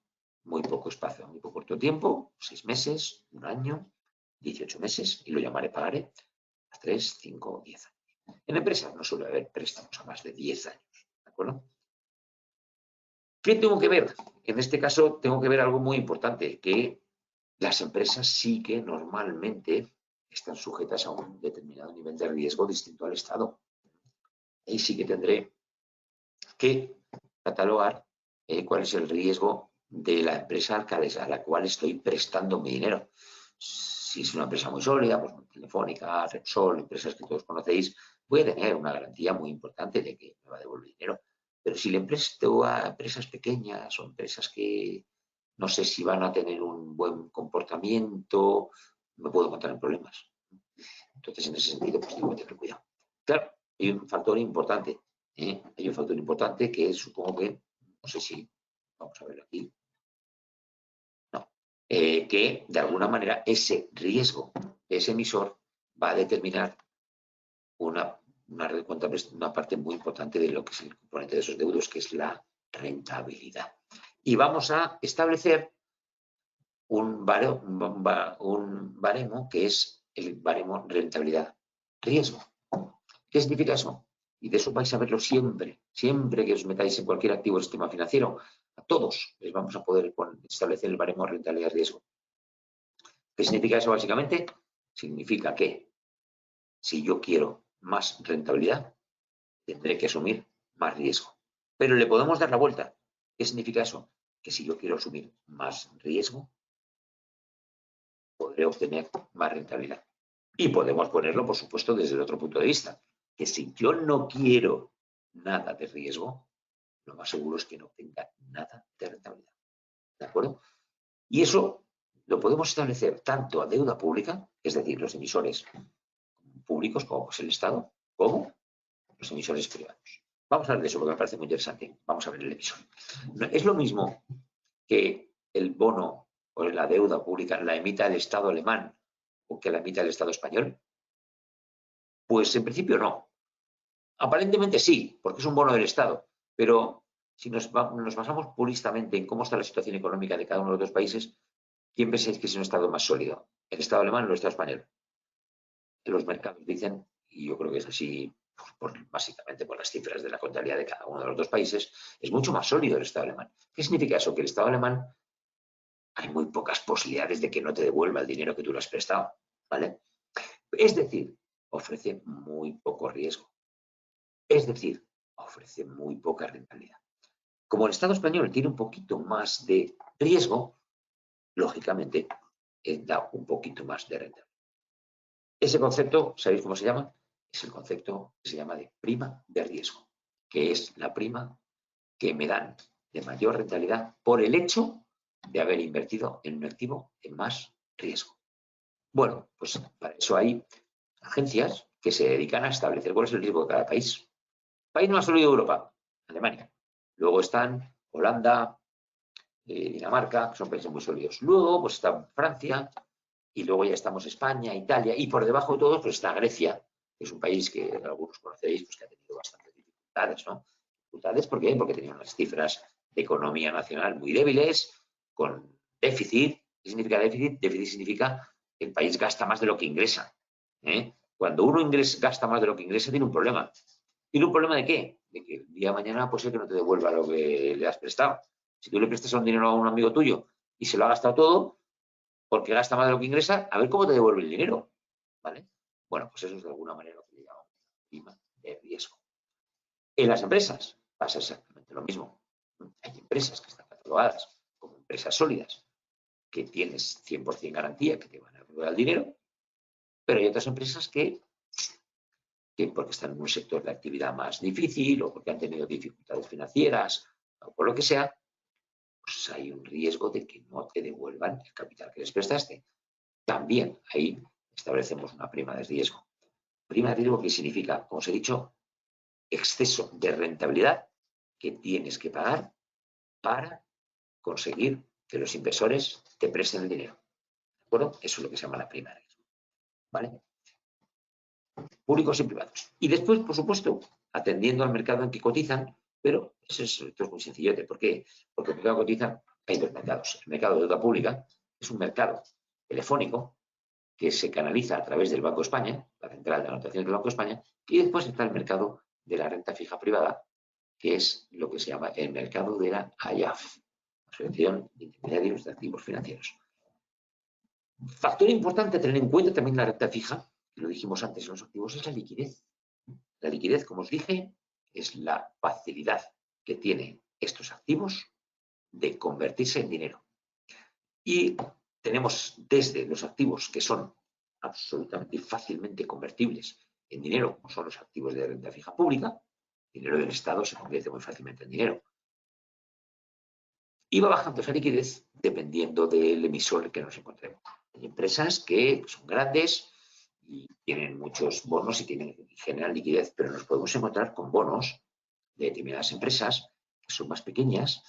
Speaker 2: muy poco espacio, a muy poco corto tiempo, 6 meses, 1 año, 18 meses, y lo llamaré pagaré a 3, 5 o 10 años. En empresas no suele haber préstamos a más de 10 años. ¿De acuerdo? ¿Qué tengo que ver? En este caso tengo que ver algo muy importante, que las empresas sí que normalmente están sujetas a un determinado nivel de riesgo distinto al Estado. Y sí que tendré que catalogar cuál es el riesgo de la empresa a la cual estoy prestando mi dinero. Si es una empresa muy sólida, pues Telefónica, Repsol, empresas que todos conocéis, voy a tener una garantía muy importante de que me va a devolver dinero. Pero si le presto a empresas pequeñas o empresas que no sé si van a tener un buen comportamiento, me puedo encontrar en problemas. Entonces, en ese sentido, pues tengo que tener cuidado. Claro, hay un factor importante. Hay un factor importante que supongo que, no sé si, vamos a verlo aquí, no, que de alguna manera ese riesgo de ese emisor va a determinar una parte muy importante de lo que es el componente de esos deudos, que es la rentabilidad. Y vamos a establecer un baremo que es el baremo rentabilidad-riesgo. ¿Qué significa eso? Y de eso vais a verlo siempre, siempre que os metáis en cualquier activo del sistema financiero, a todos les vamos a poder establecer el baremo rentabilidad-riesgo. ¿Qué significa eso básicamente? Significa que si yo quiero más rentabilidad, tendré que asumir más riesgo. Pero le podemos dar la vuelta. ¿Qué significa eso? Que si yo quiero asumir más riesgo, podré obtener más rentabilidad. Y podemos ponerlo, por supuesto, desde el otro punto de vista, que si yo no quiero nada de riesgo, lo más seguro es que no tenga nada de rentabilidad. ¿De acuerdo? Y eso lo podemos establecer tanto a deuda pública, es decir, los emisores públicos, como pues el Estado, como los emisores privados. Vamos a hablar de eso porque me parece muy interesante. Vamos a ver el emisor. Es lo mismo que el bono o la deuda pública la emita el Estado alemán o que la emita el Estado español. Pues en principio no. Aparentemente sí, porque es un bono del Estado, pero si nos basamos puristamente en cómo está la situación económica de cada uno de los dos países, ¿quién pensáis que es un Estado más sólido? ¿El Estado alemán o el Estado español? Los mercados dicen, y yo creo que es así básicamente por las cifras de la contabilidad de cada uno de los dos países, es mucho más sólido el Estado alemán. ¿Qué significa eso? Que el Estado alemán hay muy pocas posibilidades de que no te devuelva el dinero que tú le has prestado, ¿vale? Es decir, ofrece muy poco riesgo. Es decir, ofrece muy poca rentabilidad. Como el Estado español tiene un poquito más de riesgo, lógicamente da un poquito más de rentabilidad. Ese concepto, ¿sabéis cómo se llama? Es el concepto que se llama de prima de riesgo, que es la prima que me dan de mayor rentabilidad por el hecho de haber invertido en un activo de más riesgo. Bueno, pues para eso hay agencias que se dedican a establecer cuál es el riesgo de cada país. País más sólido de Europa, Alemania. Luego están Holanda, Dinamarca, que son países muy sólidos. Luego pues está Francia y luego ya estamos España, Italia y por debajo de todos pues está Grecia, que es un país que algunos conocéis, pues que ha tenido bastantes dificultades, ¿no? Dificultades, ¿por qué? Porque tenía unas cifras de economía nacional muy débiles, con déficit. ¿Qué significa déficit? Déficit significa que el país gasta más de lo que ingresa. Cuando uno gasta más de lo que ingresa, tiene un problema. ¿Tiene un problema de qué? De que el día de mañana puede ser que no te devuelva lo que le has prestado. Si tú le prestas un dinero a un amigo tuyo y se lo ha gastado todo, porque gasta más de lo que ingresa, a ver cómo te devuelve el dinero. ¿Vale? Bueno, pues eso es de alguna manera lo que le llamamos prima de riesgo. En las empresas pasa exactamente lo mismo. Hay empresas que están catalogadas como empresas sólidas, que tienes 100% garantía que te van a devolver el dinero, pero hay otras empresas que porque están en un sector de actividad más difícil o porque han tenido dificultades financieras o por lo que sea, pues hay un riesgo de que no te devuelvan el capital que les prestaste. También ahí establecemos una prima de riesgo. Prima de riesgo que significa, como os he dicho, exceso de rentabilidad que tienes que pagar para conseguir que los inversores te presten el dinero. ¿De acuerdo? Eso es lo que se llama la prima de riesgo. ¿Vale? Públicos y privados. Y después, por supuesto, atendiendo al mercado en que cotizan, pero eso es muy sencillote. ¿Por qué? Porque el mercado cotiza, hay dos mercados. El mercado de deuda pública es un mercado telefónico que se canaliza a través del Banco de España, la central de anotaciones del Banco de España, y después está el mercado de la renta fija privada, que es lo que se llama el mercado de la AIAF, Asociación de Intermediarios de Activos Financieros. Factor importante a tener en cuenta también la renta fija, que lo dijimos antes en los activos, es la liquidez. La liquidez, como os dije, es la facilidad que tienen estos activos de convertirse en dinero. Y tenemos desde los activos que son absolutamente fácilmente convertibles en dinero, como son los activos de renta fija pública, dinero del Estado se convierte muy fácilmente en dinero. Y va bajando esa liquidez dependiendo del emisor que nos encontremos. Hay empresas que son grandes y tienen muchos bonos y generan liquidez, pero nos podemos encontrar con bonos de determinadas empresas que son más pequeñas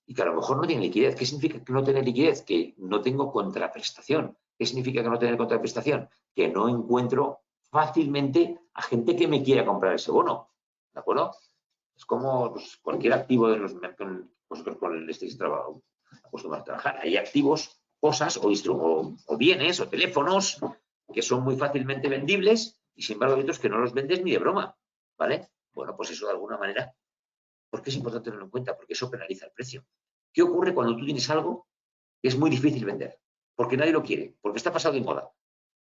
Speaker 2: y que a lo mejor no tienen liquidez. ¿Qué significa que no tener liquidez? Que no tengo contraprestación. ¿Qué significa que no tener contraprestación? Que no encuentro fácilmente a gente que me quiera comprar ese bono. ¿De acuerdo? Es como pues, cualquier activo de los mercados, vosotros con el estáis acostumbrados a trabajar. Hay activos, cosas o bienes o teléfonos que son muy fácilmente vendibles y sin embargo hay otros que no los vendes ni de broma. ¿Vale? Bueno, pues eso de alguna manera, ¿por qué es importante tenerlo en cuenta? Porque eso penaliza el precio. ¿Qué ocurre cuando tú tienes algo que es muy difícil vender? porque nadie lo quiere, porque está pasado de moda.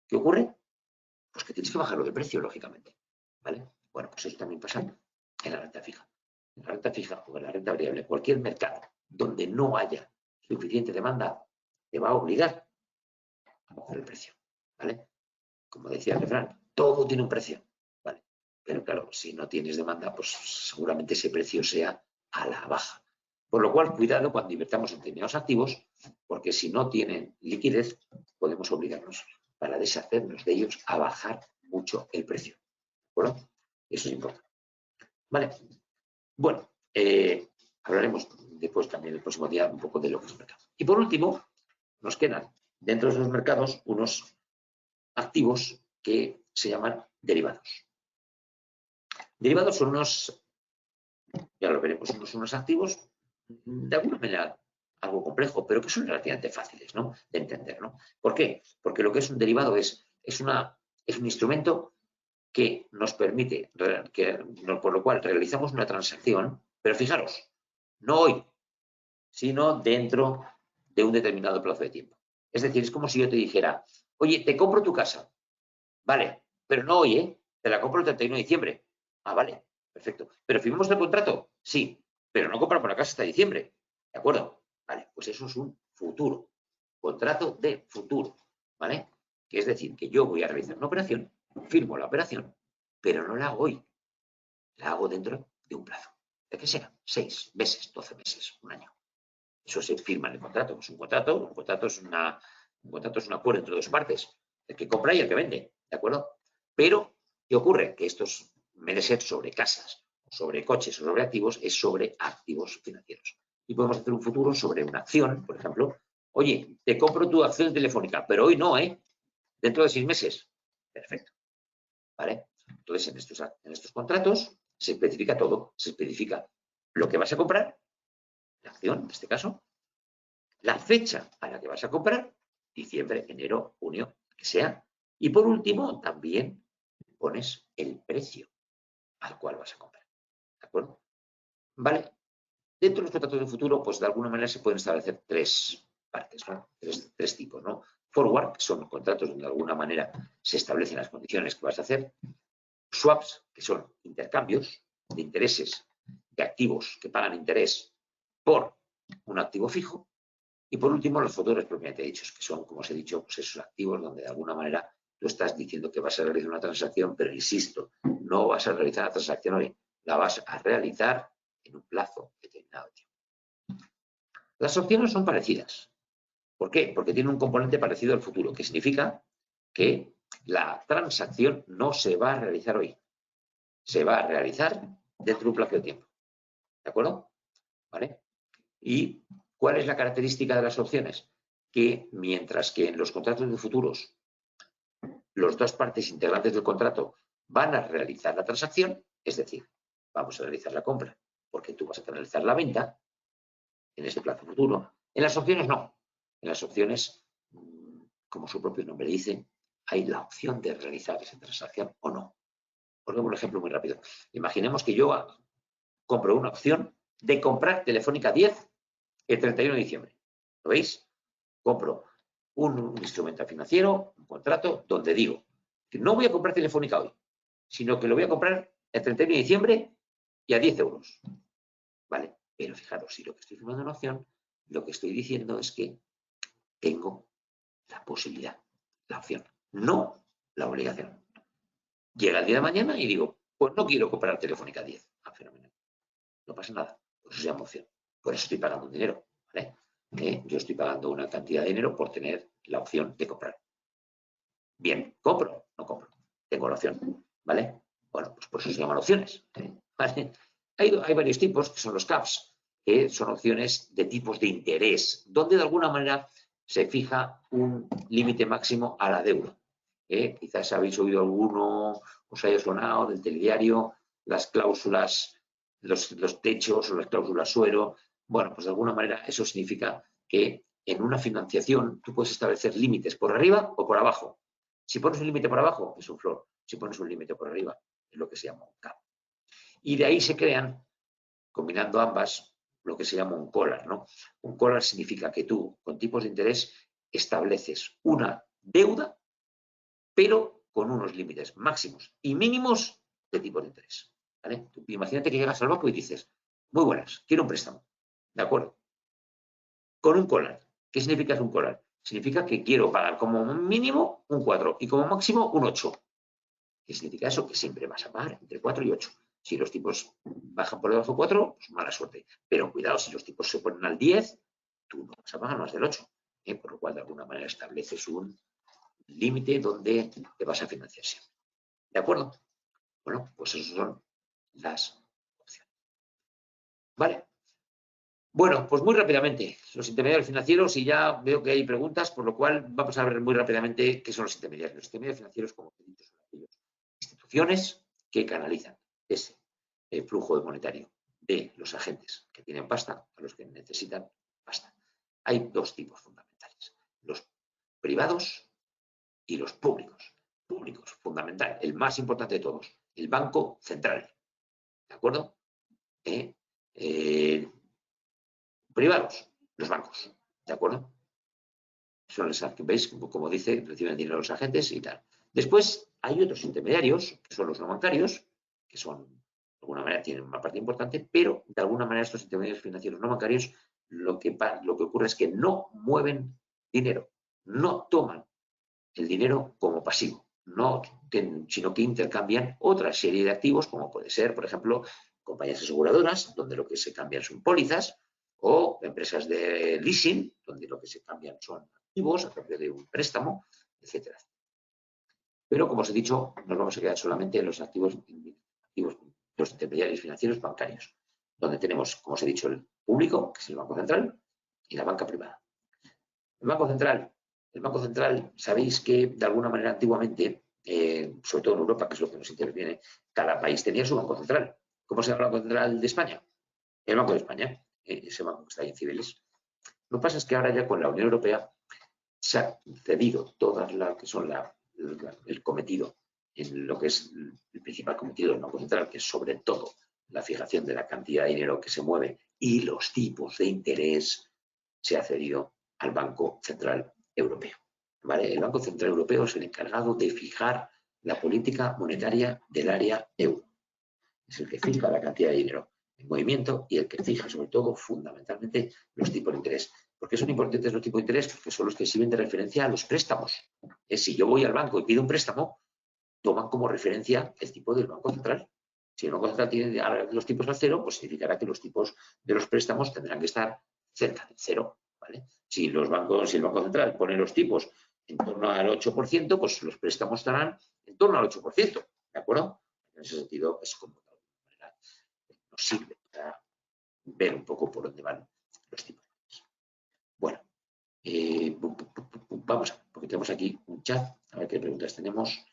Speaker 2: ¿Qué ocurre? Pues que tienes que bajarlo de precio, lógicamente. ¿Vale? Bueno, pues eso también pasa en la renta fija. En la renta fija o en la renta variable, cualquier mercado donde no haya suficiente demanda, te va a obligar a bajar el precio. ¿Vale? Como decía el refrán, todo tiene un precio. ¿Vale? Pero claro, si no tienes demanda, pues seguramente ese precio sea a la baja. Por lo cual, cuidado cuando invertamos en determinados activos, porque si no tienen liquidez, podemos obligarnos para deshacernos de ellos a bajar mucho el precio. ¿De acuerdo? Eso es importante. Vale. Bueno, hablaremos después también el próximo día un poco de lo que es el mercado. Y por último, nos quedan dentro de los mercados unos activos que se llaman derivados. Derivados son unos, ya lo veremos, unos activos de alguna manera algo complejo, pero que son relativamente fáciles, ¿no?, de entender, ¿no? ¿Por qué? Porque lo que es un derivado es un instrumento que nos permite, por lo cual realizamos una transacción, pero fijaros, no hoy, sino dentro de un determinado plazo de tiempo. Es decir, es como si yo te dijera, oye, te compro tu casa, vale, pero no hoy, ¿eh? Te la compro el 31 de diciembre. Ah, vale, perfecto. ¿Pero firmamos el contrato? Sí, pero no compramos la casa hasta diciembre. ¿De acuerdo? Vale, pues eso es un futuro. Contrato de futuro, ¿vale? Que es decir, que yo voy a realizar una operación, firmo la operación, pero no la hago hoy. La hago dentro de un plazo. ¿De qué sea? 6 meses, 12 meses, un año. Eso se firma en el contrato. Es un contrato es un acuerdo entre dos partes, el que compra y el que vende, ¿de acuerdo? Pero, ¿qué ocurre? Que estos, en vez de ser sobre casas, sobre coches o sobre activos, es sobre activos financieros. Y podemos hacer un futuro sobre una acción, por ejemplo. Oye, te compro tu acción telefónica, pero hoy no, ¿eh? Dentro de 6 meses. Perfecto. ¿Vale? Entonces, en estos contratos se especifica todo. Se especifica lo que vas a comprar, la acción, en este caso, la fecha a la que vas a comprar, diciembre, enero, junio, que sea. Y por último, también pones el precio al cual vas a comprar. ¿De acuerdo? Vale. Dentro de los contratos de futuro, pues de alguna manera se pueden establecer tres partes, ¿no? Tres tipos, ¿no? Forward, que son contratos donde de alguna manera se establecen las condiciones que vas a hacer. Swaps, que son intercambios de intereses de activos que pagan interés por un activo fijo. Y por último, los futuros propiamente dichos, que son, como os he dicho, pues esos activos donde de alguna manera tú estás diciendo que vas a realizar una transacción, pero insisto, no vas a realizar la transacción hoy, la vas a realizar en un plazo determinado de tiempo. Las opciones son parecidas. ¿Por qué? Porque tienen un componente parecido al futuro, que significa que la transacción no se va a realizar hoy, se va a realizar dentro de un plazo de tiempo. ¿De acuerdo? ¿Vale? ¿Y cuál es la característica de las opciones? Que mientras que en los contratos de futuros las dos partes integrantes del contrato van a realizar la transacción, es decir, vamos a realizar la compra porque tú vas a realizar la venta en ese plazo futuro. En las opciones no. En las opciones, como su propio nombre dice, hay la opción de realizar esa transacción o no. Os doy un ejemplo muy rápido. Imaginemos que yo compro una opción de comprar Telefónica 10 el 31 de diciembre. ¿Lo veis? Compro un instrumento financiero, un contrato, donde digo que no voy a comprar Telefónica hoy, sino que lo voy a comprar el 31 de diciembre y a 10 euros. ¿Vale? Pero fijaros, si lo que estoy firmando en una opción, lo que estoy diciendo es que tengo la posibilidad, la opción, no la obligación. Llega el día de mañana y digo, pues no quiero comprar Telefónica 10. Ah, fenomenal. No pasa nada. Por eso se llama opción. Por eso estoy pagando un dinero. ¿Vale? Yo estoy pagando una cantidad de dinero por tener la opción de comprar. Bien, ¿compro? No compro. Tengo la opción. ¿Vale? Bueno, pues por eso se llaman opciones. ¿Vale? Hay varios tipos, que son los CAPS, que son opciones de tipos de interés, donde de alguna manera se fija un límite máximo a la deuda. Quizás habéis oído alguno, os haya sonado del telediario, las cláusulas, los techos o las cláusulas suelo. Bueno, pues de alguna manera eso significa que en una financiación tú puedes establecer límites por arriba o por abajo. Si pones un límite por abajo, es un floor. Si pones un límite por arriba, es lo que se llama un cap. Y de ahí se crean, combinando ambas, lo que se llama un collar, ¿no? Un collar significa que tú, con tipos de interés, estableces una deuda, pero con unos límites máximos y mínimos de tipo de interés. ¿Vale? Tú imagínate que llegas al banco y dices, muy buenas, quiero un préstamo. ¿De acuerdo? Con un collar. ¿Qué significa un collar? Significa que quiero pagar como mínimo un 4 y como máximo un 8. ¿Qué significa eso? Que siempre vas a pagar entre 4 y 8. Si los tipos bajan por debajo de 4, pues mala suerte. Pero cuidado, si los tipos se ponen al 10, tú no vas a pagar más del 8. Por lo cual, de alguna manera, estableces un límite donde te vas a financiar siempre. ¿De acuerdo? Bueno, pues esas son las opciones. ¿Vale? Bueno, pues muy rápidamente, los intermediarios financieros, y ya veo que hay preguntas, por lo cual vamos a ver muy rápidamente qué son los intermediarios. Los intermediarios financieros, como he dicho, son aquellas instituciones que canalizan ese flujo monetario de los agentes que tienen pasta a los que necesitan pasta. Hay dos tipos fundamentales, los privados y los públicos. Públicos, fundamental, el más importante de todos, el Banco Central. ¿De acuerdo? Privados, los bancos, ¿de acuerdo? Son los que veis, como dice, reciben dinero los agentes y tal. Después hay otros intermediarios, que son los no bancarios, que son, de alguna manera, tienen una parte importante, pero de alguna manera estos intermediarios financieros no bancarios, lo que ocurre es que no mueven dinero, no toman el dinero como pasivo, sino que intercambian otra serie de activos, como puede ser, por ejemplo, compañías aseguradoras, donde lo que se cambian son pólizas, o empresas de leasing, donde lo que se cambian son activos a cambio de un préstamo, etcétera. Pero, como os he dicho, nos vamos a quedar solamente en los activos, los intermediarios financieros bancarios, donde tenemos, como os he dicho, el público, que es el Banco Central, y la banca privada. El Banco Central, sabéis que de alguna manera antiguamente, sobre todo en Europa, que es lo que nos interviene, cada país tenía su Banco Central. ¿Cómo se llama el Banco Central de España? El Banco de España, ese banco que está ahí en Cibeles. Lo que pasa es que ahora ya con la Unión Europea se ha cedido todas las que son el cometido, en lo que es el principal cometido del Banco Central, que es sobre todo la fijación de la cantidad de dinero que se mueve y los tipos de interés, se ha cedido al Banco Central Europeo. ¿Vale? El Banco Central Europeo es el encargado de fijar la política monetaria del área euro. Es el que fija la cantidad de dinero en movimiento y el que fija, sobre todo, fundamentalmente, los tipos de interés. ¿Por qué son importantes los tipos de interés? Porque son los que sirven de referencia a los préstamos. Si yo voy al banco y pido un préstamo, toman como referencia el tipo del Banco Central. Si el Banco Central tiene los tipos al cero, pues significará que los tipos de los préstamos tendrán que estar cerca del cero. ¿Vale? Si el Banco Central pone los tipos en torno al 8%, pues los préstamos estarán en torno al 8%. ¿De acuerdo? En ese sentido, es como de alguna manera nos sirve para ver un poco por dónde van los tipos. Bueno, vamos a ver, porque tenemos aquí un chat, a ver qué preguntas tenemos.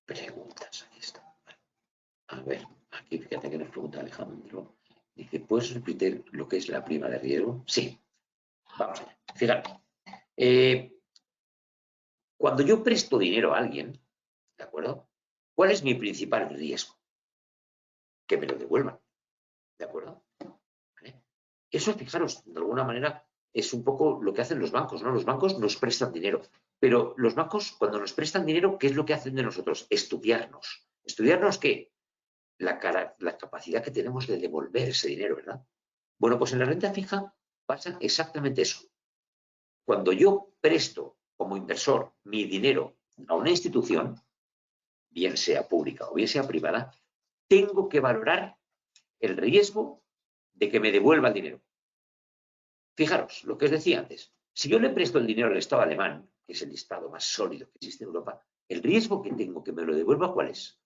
Speaker 2: Preguntas, aquí está. A ver, aquí fíjate que nos pregunta Alejandro. Dice, ¿puedes repetir lo que es la prima de riesgo? Sí. Vamos allá. Fíjate. Cuando yo presto dinero a alguien, ¿de acuerdo? ¿Cuál es mi principal riesgo? Que me lo devuelvan. ¿De acuerdo? ¿Vale? Eso, fijaros, de alguna manera es un poco lo que hacen los bancos, ¿no? Los bancos nos prestan dinero. Pero los bancos, cuando nos prestan dinero, ¿qué es lo que hacen de nosotros? Estudiarnos. ¿Estudiarnos qué? La capacidad que tenemos de devolver ese dinero, ¿verdad? Bueno, pues en la renta fija pasa exactamente eso. Cuando yo presto como inversor mi dinero a una institución, bien sea pública o bien sea privada, tengo que valorar el riesgo de que me devuelva el dinero. Fijaros, lo que os decía antes, si yo le presto el dinero al Estado alemán, que es el Estado más sólido que existe en Europa, el riesgo que tengo que me lo devuelva, ¿cuál es?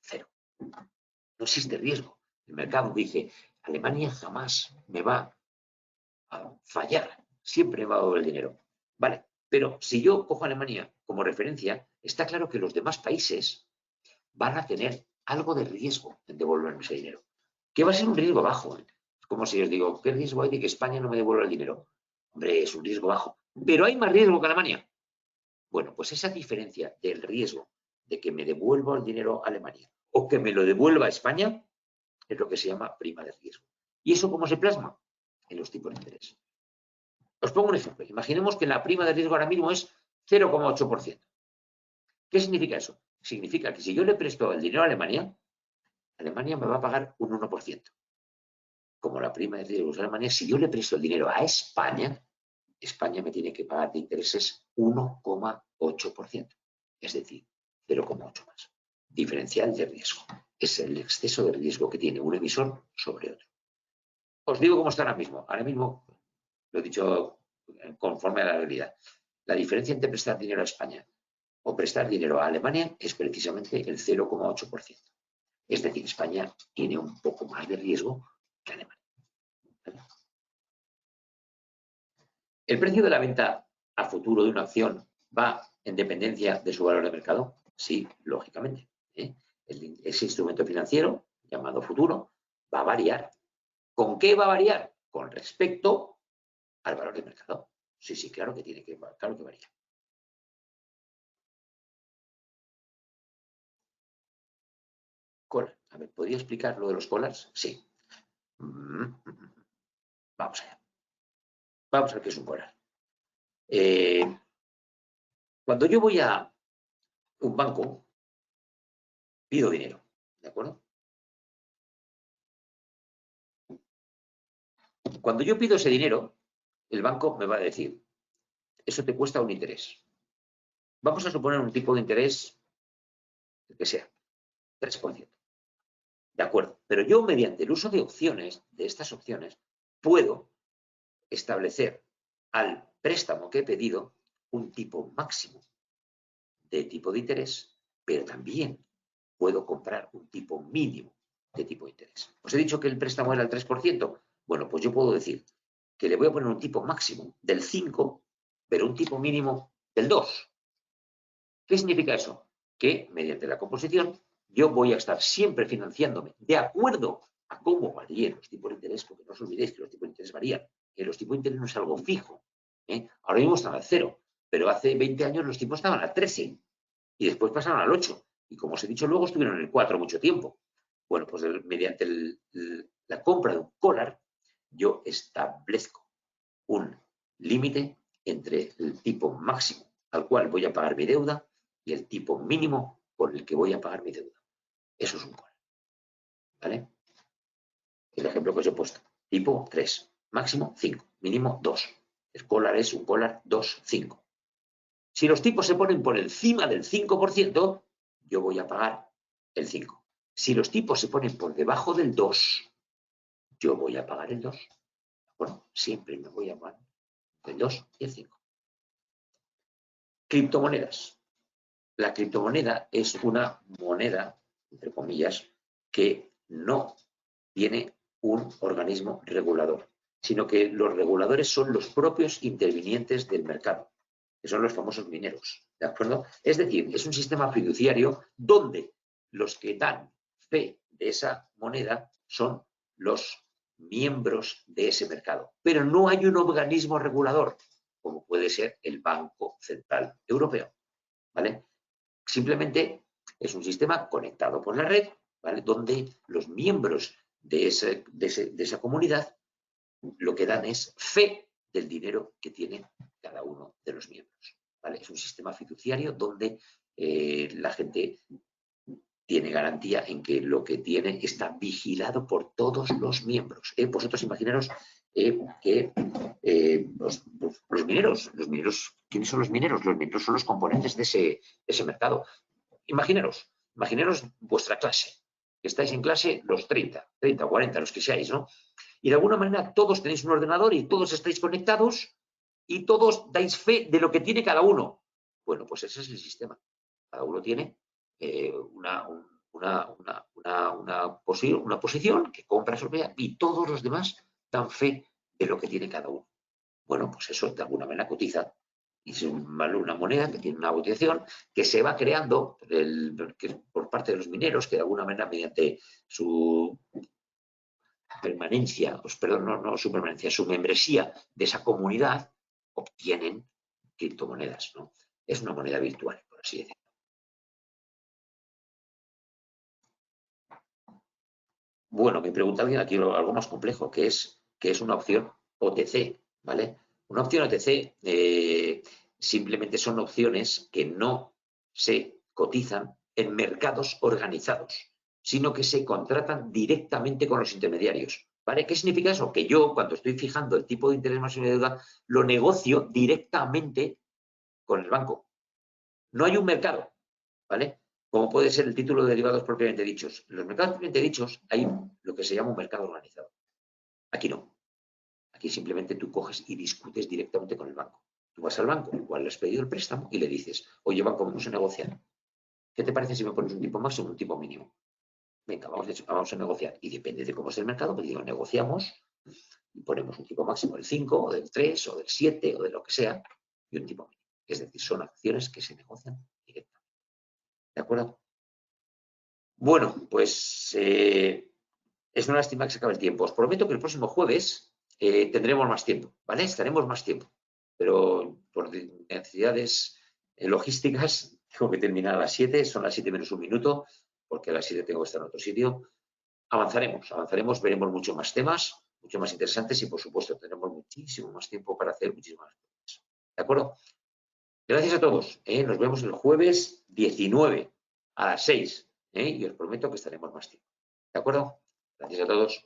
Speaker 2: Cero. No existe riesgo. El mercado dice, Alemania jamás me va a fallar, siempre me va a devolver el dinero. Vale, pero si yo cojo a Alemania como referencia, está claro que los demás países van a tener algo de riesgo en devolverme ese dinero, que va a ser un riesgo bajo. Es como si os digo, ¿qué riesgo hay de que España no me devuelva el dinero? Hombre, es un riesgo bajo, pero hay más riesgo que Alemania. Bueno, pues esa diferencia del riesgo de que me devuelva el dinero a Alemania o que me lo devuelva a España es lo que se llama prima de riesgo. ¿Y eso cómo se plasma? En los tipos de interés. Os pongo un ejemplo. Imaginemos que la prima de riesgo ahora mismo es 0,8%. ¿Qué significa eso? Significa que si yo le presto el dinero a Alemania, Alemania me va a pagar un 1%. Como la prima de riesgo de Alemania, si yo le presto el dinero a España, España me tiene que pagar de intereses 1,8%. Es decir, 0,8 más. Diferencial de riesgo. Es el exceso de riesgo que tiene un emisor sobre otro. Os digo cómo está ahora mismo. Ahora mismo, lo he dicho conforme a la realidad. La diferencia entre prestar dinero a España o prestar dinero a Alemania es precisamente el 0,8%. Es decir, España tiene un poco más de riesgo que Alemania. ¿El precio de la venta a futuro de una acción va en dependencia de su valor de mercado? Sí, lógicamente. Ese instrumento financiero, llamado futuro, va a variar. ¿Con qué va a variar? Con respecto al valor de mercado. Sí, claro que tiene que, claro que varía. Collar. A ver, ¿podría explicar lo de los collars? Sí. Vamos allá. Vamos a ver qué es un collar. Cuando yo voy a un banco, pido dinero, ¿de acuerdo? Cuando yo pido ese dinero, el banco me va a decir, eso te cuesta un interés. Vamos a suponer un tipo de interés, el que sea, 3%. De acuerdo, pero yo mediante el uso de opciones, de estas opciones, puedo establecer al préstamo que he pedido un tipo máximo de tipo de interés, pero también puedo comprar un tipo mínimo de tipo de interés. Os he dicho que el préstamo era el 3%. Bueno, pues yo puedo decir que le voy a poner un tipo máximo del 5%, pero un tipo mínimo del 2%. ¿Qué significa eso? Que mediante la composición yo voy a estar siempre financiándome de acuerdo a cómo varíen los tipos de interés, porque no os olvidéis que los tipos de interés varían, que los tipos de interés no es algo fijo. Ahora mismo están al 0, pero hace 20 años los tipos estaban al 13 y después pasaron al 8. Y como os he dicho luego, estuvieron en el 4 mucho tiempo. Bueno, pues mediante la compra de un collar, yo establezco un límite entre el tipo máximo al cual voy a pagar mi deuda y el tipo mínimo por el que voy a pagar mi deuda. Eso es un collar. ¿Vale? El ejemplo que os he puesto. Tipo 3, máximo 5, mínimo 2. El collar es un collar 2, 5. Si los tipos se ponen por encima del 5%, yo voy a pagar el 5. Si los tipos se ponen por debajo del 2, yo voy a pagar el 2. Bueno, siempre me voy a pagar el 2 y el 5. Criptomonedas. La criptomoneda es una moneda, entre comillas, que no tiene un organismo regulador, sino que los reguladores son los propios intervinientes del mercado, que son los famosos mineros, ¿de acuerdo? Es decir, es un sistema fiduciario donde los que dan fe de esa moneda son los miembros de ese mercado, pero no hay un organismo regulador, como puede ser el Banco Central Europeo, ¿vale? Simplemente es un sistema conectado por la red, ¿vale? Donde los miembros de esa comunidad lo que dan es fe del dinero que tiene cada uno de los miembros, ¿vale? Es un sistema fiduciario donde la gente tiene garantía en que lo que tiene está vigilado por todos los miembros. Vosotros imaginaros que los mineros, ¿quiénes son los mineros? Los mineros son los componentes de ese mercado. Imaginaros vuestra clase, que estáis en clase los 30 o 40, los que seáis, ¿no? Y de alguna manera todos tenéis un ordenador y todos estáis conectados y todos dais fe de lo que tiene cada uno. Bueno, pues ese es el sistema. Cada uno tiene una posición que compra sobre y todos los demás dan fe de lo que tiene cada uno. Bueno, pues eso de alguna manera cotiza y es una moneda que tiene una cotización que se va creando por parte de los mineros que de alguna manera mediante su permanencia, su membresía de esa comunidad obtienen criptomonedas, ¿no? Es una moneda virtual, por así decirlo. Bueno, me pregunta alguien aquí algo más complejo, que es una opción OTC, ¿vale? Una opción OTC simplemente son opciones que no se cotizan en mercados organizados, sino que se contratan directamente con los intermediarios, ¿vale? ¿Qué significa eso? Que yo, cuando estoy fijando el tipo de interés máximo de deuda, lo negocio directamente con el banco. No hay un mercado, ¿vale? Como puede ser el título de derivados propiamente dichos. En los mercados propiamente dichos hay lo que se llama un mercado organizado. Aquí no. Aquí simplemente tú coges y discutes directamente con el banco. Tú vas al banco, al cual le has pedido el préstamo, y le dices, oye, banco, vamos a negociar. ¿Qué te parece si me pones un tipo máximo o un tipo mínimo? Venga, vamos a negociar. Y depende de cómo es el mercado, pues digo, negociamos y ponemos un tipo máximo del 5, o del 3, o del 7, o de lo que sea, y un tipo mínimo. Es decir, son acciones que se negocian directamente. ¿De acuerdo? Bueno, pues es una lástima que se acabe el tiempo. Os prometo que el próximo jueves tendremos más tiempo, ¿vale? Estaremos más tiempo. Pero por necesidades logísticas tengo que terminar a las 7, son las 7 menos un minuto, porque a las 7 tengo que estar en otro sitio. Avanzaremos, veremos muchos más temas, mucho más interesantes y, por supuesto, tendremos muchísimo más tiempo para hacer muchísimas cosas. ¿De acuerdo? Gracias a todos. Nos vemos el jueves 19 a las 6. Y os prometo que estaremos más tiempo. ¿De acuerdo? Gracias a todos.